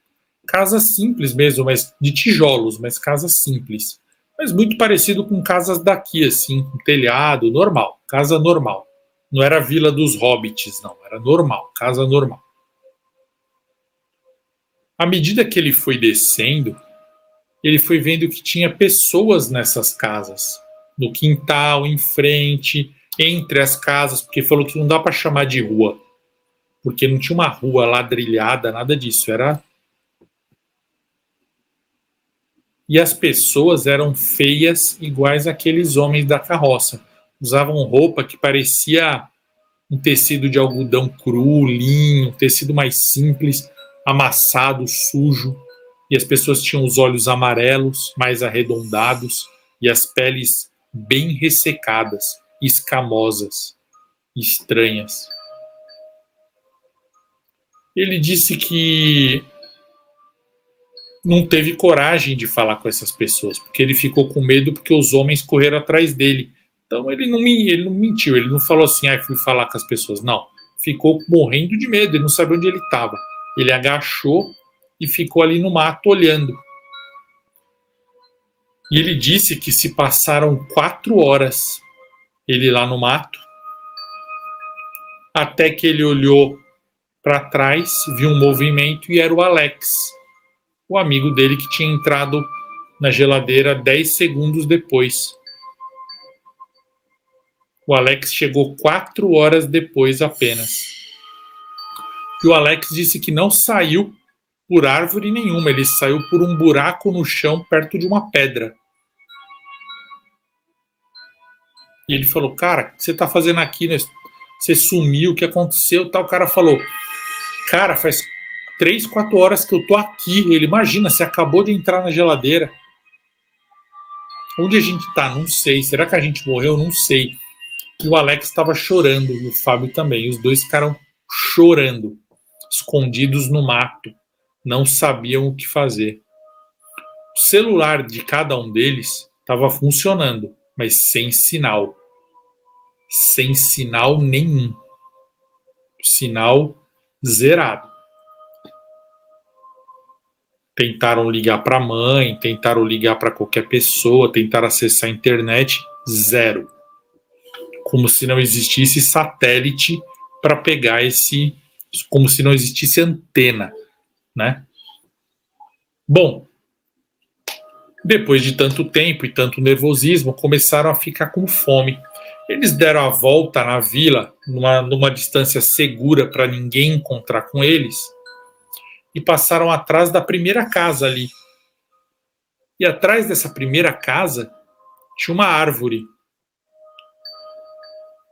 Casas simples mesmo, mas de tijolos, mas casas simples. Mas muito parecido com casas daqui, assim, com telhado, normal, casa normal. Não era a vila dos hobbits, não, era normal, casa normal. À medida que ele foi descendo, ele foi vendo que tinha pessoas nessas casas, no quintal, em frente, entre as casas, porque falou que não dá para chamar de rua, porque não tinha uma rua ladrilhada, nada disso, era... E as pessoas eram feias, iguais àqueles homens da carroça. Usavam roupa que parecia um tecido de algodão cru, linho, um tecido mais simples, amassado, sujo. E as pessoas tinham os olhos amarelos, mais arredondados, e as peles bem ressecadas, escamosas, estranhas. Ele disse que não teve coragem de falar com essas pessoas, porque ele ficou com medo porque os homens correram atrás dele. Então ele não mentiu, ele não falou assim, fui falar com as pessoas. Não, ficou morrendo de medo, ele não sabia onde ele estava. Ele agachou e ficou ali no mato olhando. E ele disse que se passaram 4 horas ele lá no mato até que ele olhou para trás, viu um movimento e era o Alex, o amigo dele que tinha entrado na geladeira 10 segundos depois. O Alex chegou 4 horas depois apenas. E o Alex disse que não saiu por árvore nenhuma, ele saiu por um buraco no chão perto de uma pedra. E ele falou, cara, o que você tá fazendo aqui? Você sumiu, o que aconteceu? Tal. O cara falou, cara, faz 3, 4 horas que eu tô aqui. Ele, imagina, você acabou de entrar na geladeira. Onde a gente tá? Não sei. Será que a gente morreu? Não sei. E o Alex estava chorando, e o Fábio também. E os dois ficaram chorando, escondidos no mato. Não sabiam o que fazer. O celular de cada um deles estava funcionando, mas sem sinal. Sem sinal nenhum. Sinal zerado. Tentaram ligar para a mãe, tentaram ligar para qualquer pessoa, tentaram acessar a internet, zero. Como se não existisse satélite para pegar esse, como se não existisse antena, né? Bom, depois de tanto tempo e tanto nervosismo, começaram a ficar com fome. Eles deram a volta na vila, numa distância segura para ninguém encontrar com eles, e passaram atrás da primeira casa ali. E atrás dessa primeira casa tinha uma árvore.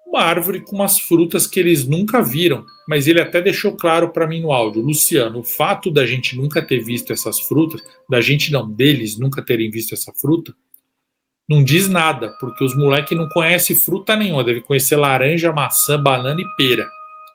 Uma árvore com umas frutas que eles nunca viram, mas ele até deixou claro para mim no áudio. Luciano, o fato da gente nunca ter visto essas frutas, da gente não, deles nunca terem visto essa fruta, não diz nada, porque os moleques não conhecem fruta nenhuma, devem conhecer laranja, maçã, banana e pera,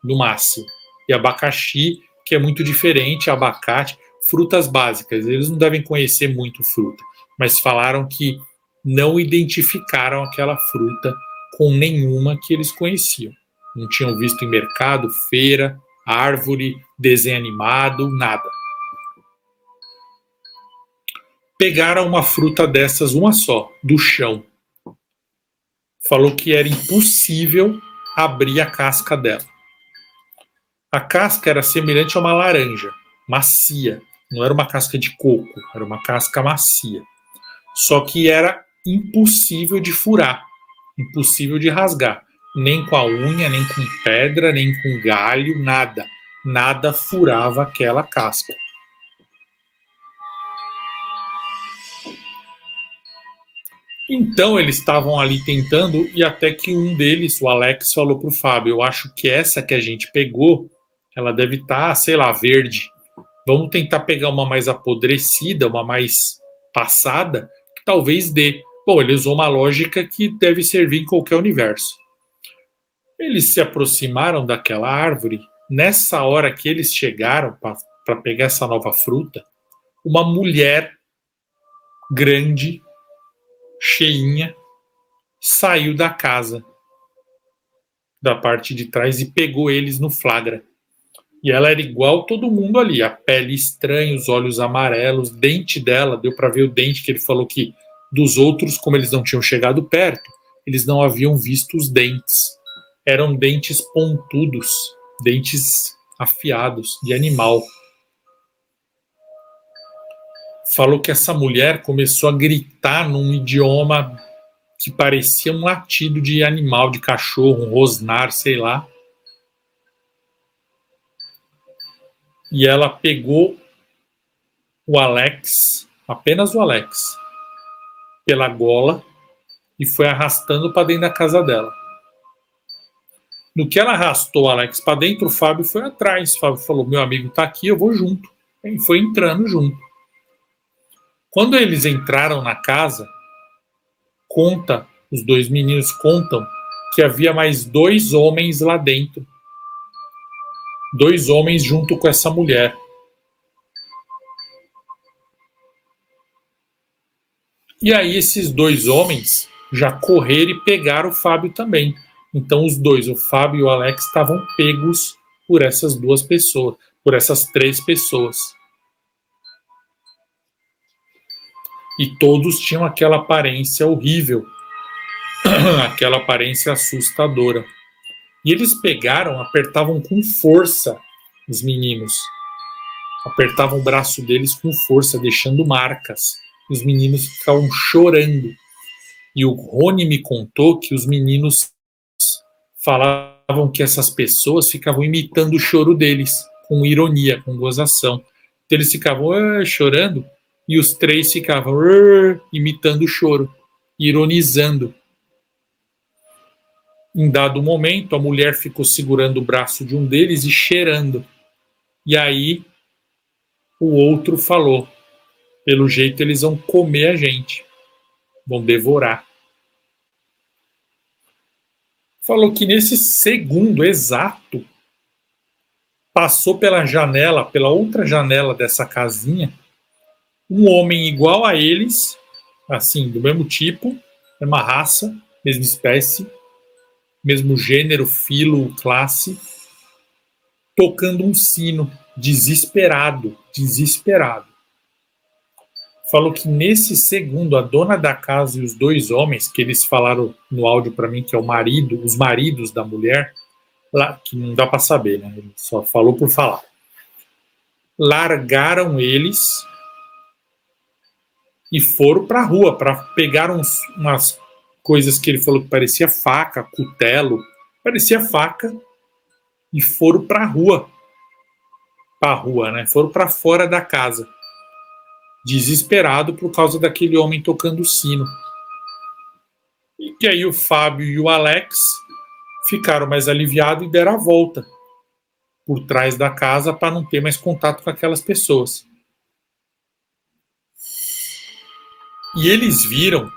no máximo. E abacaxi, que é muito diferente, abacate, frutas básicas. Eles não devem conhecer muito fruta, mas falaram que não identificaram aquela fruta com nenhuma que eles conheciam. Não tinham visto em mercado, feira, árvore, desenho animado, nada. Pegaram uma fruta dessas, uma só, do chão. Falou que era impossível abrir a casca dela. A casca era semelhante a uma laranja, macia. Não era uma casca de coco, era uma casca macia. Só que era impossível de furar, impossível de rasgar. Nem com a unha, nem com pedra, nem com galho, nada. Nada furava aquela casca. Então eles estavam ali tentando e até que um deles, o Alex, falou pro Fábio, eu acho que essa que a gente pegou, ela deve estar, sei lá, verde. Vamos tentar pegar uma mais apodrecida, uma mais passada, que talvez dê. Bom, ele usou uma lógica que deve servir em qualquer universo. Eles se aproximaram daquela árvore. Nessa hora que eles chegaram para pegar essa nova fruta, uma mulher grande, cheinha, saiu da casa, da parte de trás, e pegou eles no flagra. E ela era igual todo mundo ali, a pele estranha, os olhos amarelos, dente dela, deu para ver o dente, que ele falou que dos outros, como eles não tinham chegado perto, eles não haviam visto os dentes. Eram dentes pontudos, dentes afiados, de animal. Falou que essa mulher começou a gritar num idioma que parecia um latido de animal, de cachorro, um rosnar, sei lá. E ela pegou o Alex, apenas o Alex, pela gola e foi arrastando para dentro da casa dela. No que ela arrastou o Alex para dentro, o Fábio foi atrás. O Fábio falou, meu amigo tá aqui, eu vou junto. E foi entrando junto. Quando eles entraram na casa, os dois meninos contam que havia mais 2 homens lá dentro. 2 homens junto com essa mulher. E aí esses 2 homens já correram e pegaram o Fábio também. Então os dois, o Fábio e o Alex, estavam pegos por essas 2 pessoas, por essas 3 pessoas. E todos tinham aquela aparência horrível, aquela aparência assustadora. E eles pegaram, apertavam com força os meninos. Apertavam o braço deles com força, deixando marcas. Os meninos ficavam chorando. E o Rony me contou que os meninos falavam que essas pessoas ficavam imitando o choro deles, com ironia, com gozação. Então eles ficavam chorando e os três ficavam imitando o choro, ironizando. Em dado momento, a mulher ficou segurando o braço de um deles e cheirando. E aí o outro falou: pelo jeito eles vão comer a gente, vão devorar. Falou que nesse segundo exato passou pela janela, pela outra janela dessa casinha, um homem igual a eles, assim, do mesmo tipo, mesma raça, mesma espécie, mesmo gênero, filo, classe, tocando um sino, desesperado. Falou que nesse segundo a dona da casa e os dois homens, que eles falaram no áudio para mim que é o marido, os maridos da mulher, lá, que não dá para saber, né? Ele só falou por falar. Largaram eles e foram para a rua para pegar umas coisas que ele falou que parecia faca, cutelo, parecia faca, e foram para a rua. Para a rua, né? Foram para fora da casa. Desesperado por causa daquele homem tocando o sino. E que aí o Fábio e o Alex ficaram mais aliviados e deram a volta por trás da casa para não ter mais contato com aquelas pessoas. E eles viram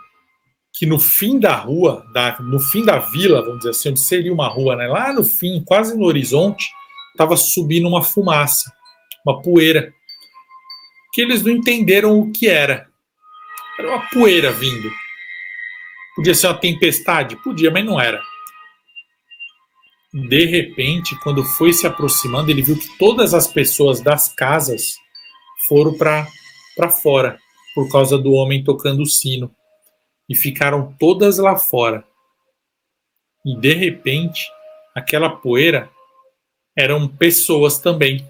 que no fim da rua, no fim da vila, vamos dizer assim, onde seria uma rua, né? Lá no fim, quase no horizonte, estava subindo uma fumaça, uma poeira, que eles não entenderam o que era. Era uma poeira vindo. Podia ser uma tempestade? Podia, mas não era. De repente, quando foi se aproximando, ele viu que todas as pessoas das casas foram para fora, por causa do homem tocando o sino. E ficaram todas lá fora. E de repente, aquela poeira eram pessoas também.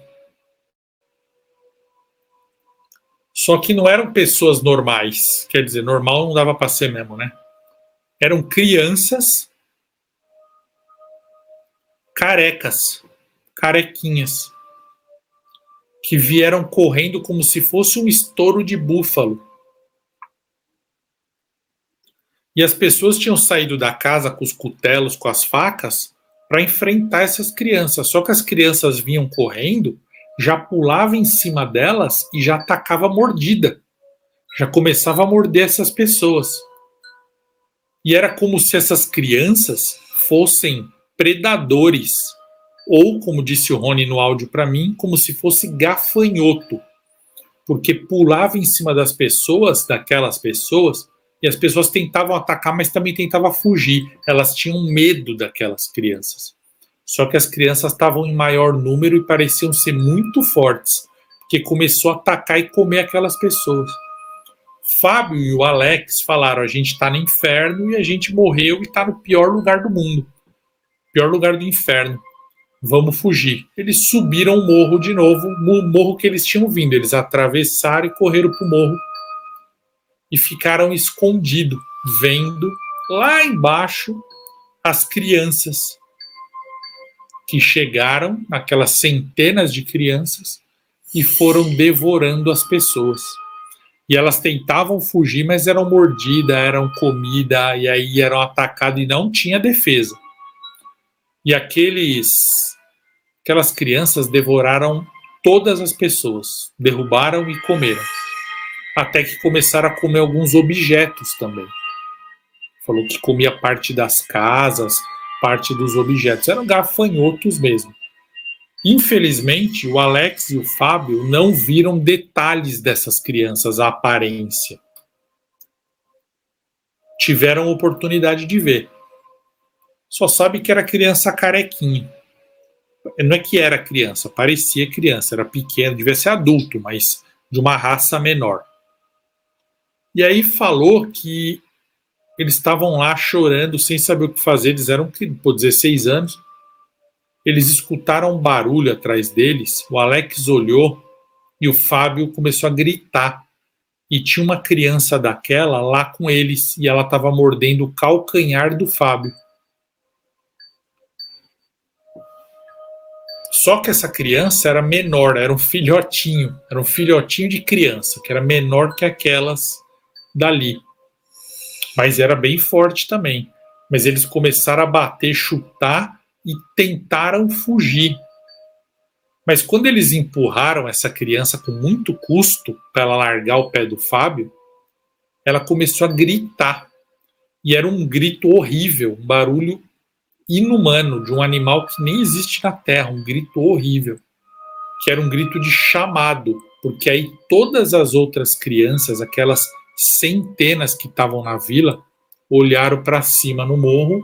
Só que não eram pessoas normais. Quer dizer, normal não dava para ser mesmo, né? Eram crianças carecas, carequinhas, que vieram correndo como se fosse um estouro de búfalo. E as pessoas tinham saído da casa com os cutelos, com as facas, para enfrentar essas crianças. Só que as crianças vinham correndo, já pulava em cima delas e já atacava mordida. Já começava a morder essas pessoas. E era como se essas crianças fossem predadores. Ou, como disse o Rony no áudio para mim, como se fosse gafanhoto. Porque pulava em cima das pessoas, daquelas pessoas, e as pessoas tentavam atacar, mas também tentavam fugir. Elas tinham medo daquelas crianças. Só que as crianças estavam em maior número e pareciam ser muito fortes, porque começou a atacar e comer aquelas pessoas. Fábio e o Alex falaram: a gente está no inferno e a gente morreu e está no pior lugar do mundo. Pior lugar do inferno. Vamos fugir. Eles subiram o morro de novo, o morro que eles tinham vindo. Eles atravessaram e correram para o morro. E ficaram escondidos, vendo lá embaixo as crianças que chegaram, aquelas centenas de crianças, e foram devorando as pessoas. E elas tentavam fugir, mas eram mordidas, eram comida, e aí eram atacadas e não tinha defesa. E aquelas crianças devoraram todas as pessoas, derrubaram e comeram. Até que começaram a comer alguns objetos também. Falou que comia parte das casas, parte dos objetos. Eram gafanhotos mesmo. Infelizmente, o Alex e o Fábio não viram detalhes dessas crianças, a aparência. Tiveram oportunidade de ver. Só sabe que era criança carequinha. Não é que era criança, parecia criança, era pequeno, devia ser adulto, mas de uma raça menor. E aí falou que eles estavam lá chorando, sem saber o que fazer. Eles eram, por 16 anos, eles escutaram um barulho atrás deles, o Alex olhou e o Fábio começou a gritar. E tinha uma criança daquela lá com eles e ela estava mordendo o calcanhar do Fábio. Só que essa criança era menor, era um filhotinho de criança, que era menor que aquelas dali. Mas era bem forte também. Mas eles começaram a bater, chutar e tentaram fugir. Mas quando eles empurraram essa criança com muito custo para ela largar o pé do Fábio, ela começou a gritar. E era um grito horrível, um barulho inumano de um animal que nem existe na Terra, um grito horrível, que era um grito de chamado, porque aí todas as outras crianças, aquelas centenas que estavam na vila, olharam para cima no morro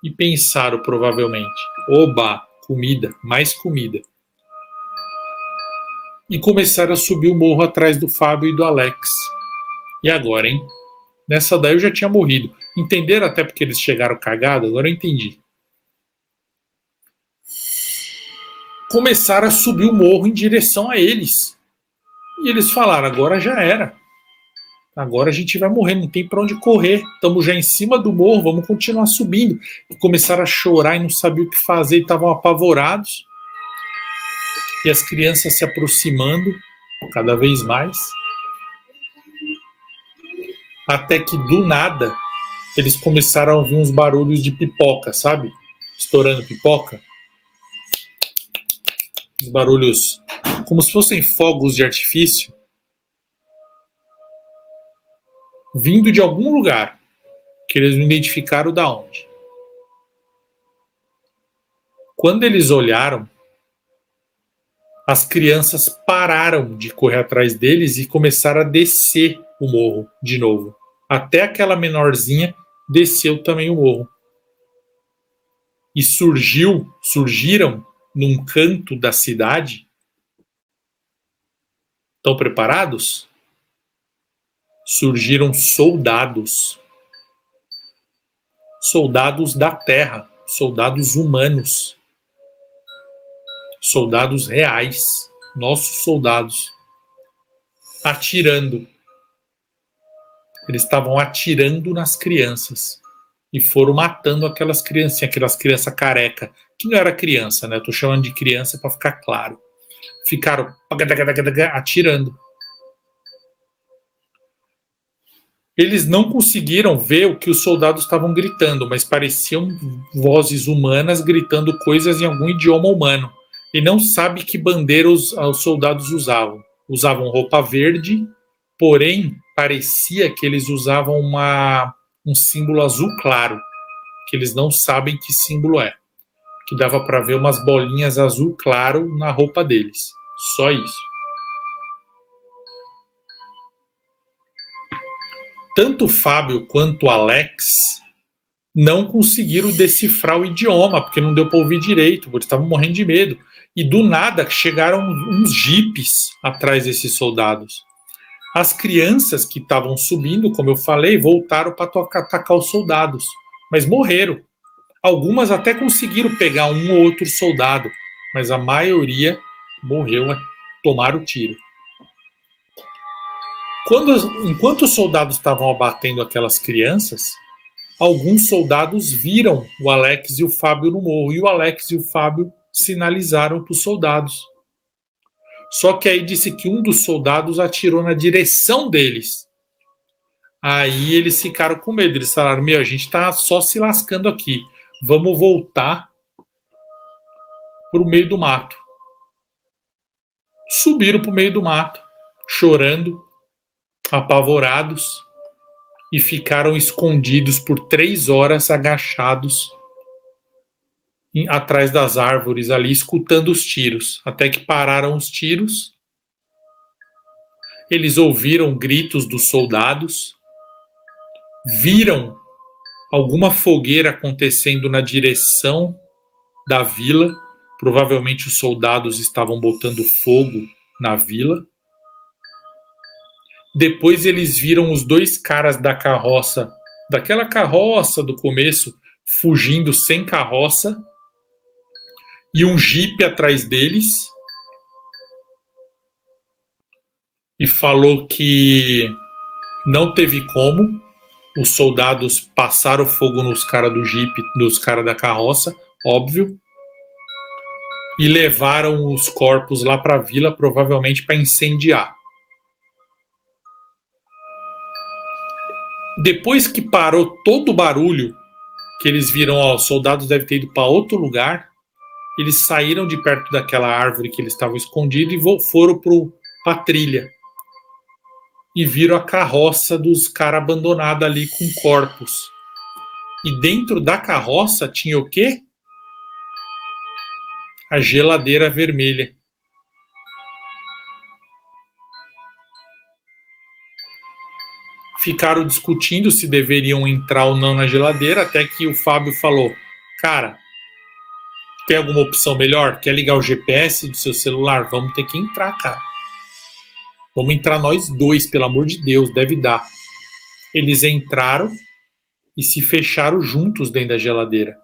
e pensaram provavelmente: oba, comida, mais comida. E começaram a subir o morro atrás do Fábio e do Alex. E agora, hein? Nessa daí eu já tinha morrido. Entenderam até porque eles chegaram cagados? Agora eu entendi. Começaram a subir o morro em direção a eles. E eles falaram: agora já era. Agora a gente vai morrer, não tem para onde correr. Estamos já em cima do morro, vamos continuar subindo. E começaram a chorar e não sabiam o que fazer, e estavam apavorados. E as crianças se aproximando cada vez mais. Até que do nada eles começaram a ouvir uns barulhos de pipoca, sabe? Estourando pipoca. Os barulhos como se fossem fogos de artifício. Vindo de algum lugar, que eles não identificaram da onde. Quando eles olharam, as crianças pararam de correr atrás deles e começaram a descer o morro de novo. Até aquela menorzinha desceu também o morro. E surgiram num canto da cidade. Estão preparados? Surgiram soldados. Soldados da terra, soldados humanos. Soldados reais, nossos soldados, atirando. Eles estavam atirando nas crianças e foram matando aquelas criancinhas, aquelas crianças careca, que não era criança, né? Eu tô chamando de criança para ficar claro. Ficaram atirando. Eles não conseguiram ver o que os soldados estavam gritando, mas pareciam vozes humanas gritando coisas em algum idioma humano. E não sabe que bandeira os soldados usavam. Usavam roupa verde, porém parecia que eles usavam um símbolo azul claro, que eles não sabem que símbolo é. Que dava para ver umas bolinhas azul claro na roupa deles. Só isso. Tanto o Fábio quanto o Alex não conseguiram decifrar o idioma, porque não deu para ouvir direito, porque estavam morrendo de medo. E do nada chegaram uns jipes atrás desses soldados. As crianças que estavam subindo, como eu falei, voltaram para atacar os soldados, mas morreram. Algumas até conseguiram pegar um ou outro soldado, mas a maioria morreu a tomar o tiro. Enquanto os soldados estavam abatendo aquelas crianças, alguns soldados viram o Alex e o Fábio no morro, e o Alex e o Fábio sinalizaram para os soldados. Só que aí disse que um dos soldados atirou na direção deles. Aí eles ficaram com medo, eles falaram: a gente está só se lascando aqui, vamos voltar para o meio do mato. Subiram para o meio do mato, chorando, apavorados, e ficaram escondidos por 3 horas, agachados atrás das árvores ali, escutando os tiros, até que pararam os tiros. Eles ouviram gritos dos soldados, viram alguma fogueira acontecendo na direção da vila. Provavelmente os soldados estavam botando fogo na vila. Depois eles viram os 2 caras da carroça, daquela carroça do começo, fugindo sem carroça. e um jipe atrás deles, e falou que não teve como. Os soldados passaram fogo nos caras do jipe, nos caras da carroça, óbvio, e levaram os corpos lá para a vila, provavelmente para incendiar. Depois que parou todo o barulho, que eles viram, ó, os soldados devem ter ido para outro lugar, eles saíram de perto daquela árvore que eles estavam escondidos e foram para a trilha. E viram a carroça dos caras abandonados ali com corpos. E dentro da carroça tinha o quê? A geladeira vermelha. Ficaram discutindo se deveriam entrar ou não na geladeira, até que o Fábio falou: cara, tem alguma opção melhor? Quer ligar o GPS do seu celular? Vamos ter que entrar, cara. Vamos entrar nós dois, pelo amor de Deus, deve dar. Eles entraram e se fecharam juntos dentro da geladeira.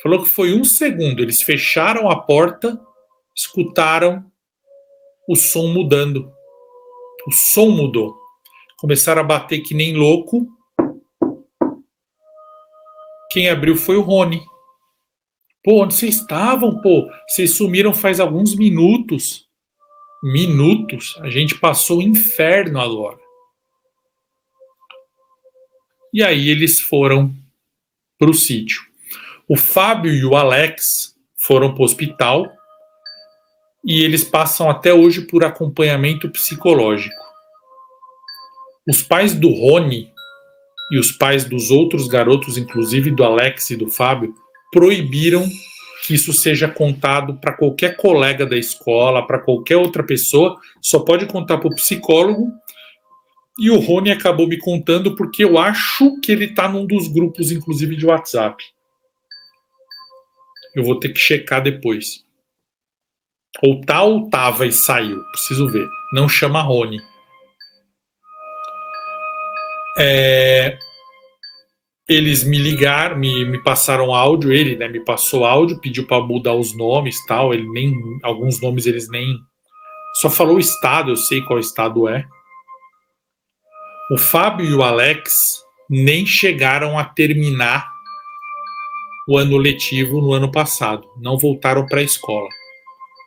Falou que foi 1 segundo. Eles fecharam a porta, escutaram o som mudando. O som mudou. Começaram a bater que nem louco. Quem abriu foi o Rony. Pô, onde vocês estavam, pô? Vocês sumiram faz alguns minutos. Minutos? A gente passou o inferno agora. E aí eles foram para o sítio. O Fábio e o Alex foram para o hospital e eles passam até hoje por acompanhamento psicológico. Os pais do Rony e os pais dos outros garotos, inclusive do Alex e do Fábio, proibiram que isso seja contado para qualquer colega da escola, para qualquer outra pessoa, só pode contar para o psicólogo. E o Rony acabou me contando porque eu acho que ele está num dos grupos, inclusive de WhatsApp. Eu vou ter que checar depois. Ou tá ou tava e saiu, preciso ver. Não chama Rony. Eles me ligaram, me passaram áudio, ele, né, me passou áudio, pediu para mudar os nomes, tal, ele nem, alguns nomes eles nem, só falou o estado, eu sei qual estado é. O Fábio e o Alex nem chegaram a terminar o ano letivo no ano passado, não voltaram para a escola.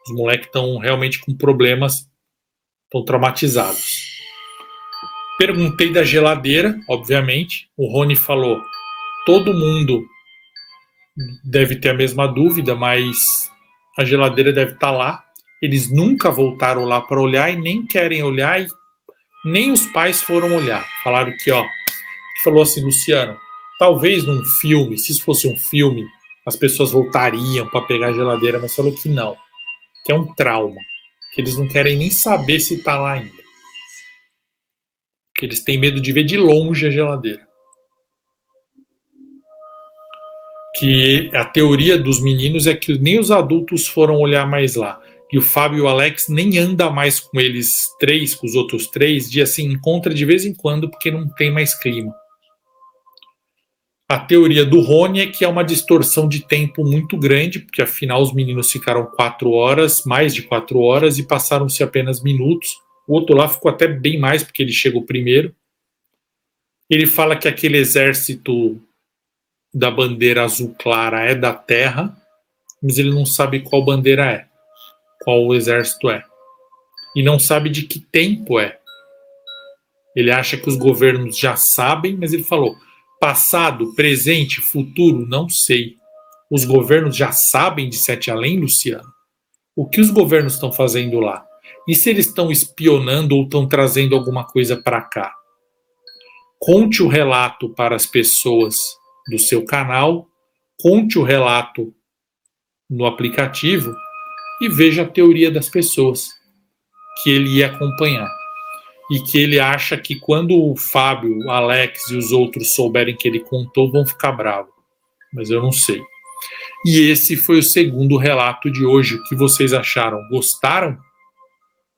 Os moleques estão realmente com problemas, estão traumatizados. Perguntei da geladeira, obviamente. O Rony falou: todo mundo deve ter a mesma dúvida, mas a geladeira deve estar lá. Eles nunca voltaram lá para olhar e nem querem olhar, e nem os pais foram olhar. Falaram que, ó, falou assim: Luciano, talvez num filme, se isso fosse um filme, as pessoas voltariam para pegar a geladeira, mas falou que não, que é um trauma, que eles não querem nem saber se está lá ainda. Que eles têm medo de ver de longe a geladeira. Que a teoria dos meninos é que nem os adultos foram olhar mais lá. E o Fábio e o Alex nem anda mais com eles três, com os outros três, de assim, encontra de vez em quando, porque não tem mais clima. A teoria do Rony é que é uma distorção de tempo muito grande, porque afinal os meninos ficaram 4 horas, mais de 4 horas, e passaram-se apenas minutos. O outro lá ficou até bem mais, porque ele chegou primeiro. Ele fala que aquele exército da bandeira azul clara é da Terra, mas ele não sabe qual bandeira é, qual o exército é. E não sabe de que tempo é. Ele acha que os governos já sabem, mas ele falou: passado, presente, futuro, não sei. Os governos já sabem de Sete Além, Luciano? O que os governos estão fazendo lá? E se eles estão espionando ou estão trazendo alguma coisa para cá? Conte o relato para as pessoas do seu canal, conte o relato no aplicativo e veja a teoria das pessoas que ele ia acompanhar. E que ele acha que quando o Fábio, o Alex e os outros souberem que ele contou, vão ficar bravos. Mas eu não sei. E esse foi o segundo relato de hoje. O que vocês acharam? Gostaram?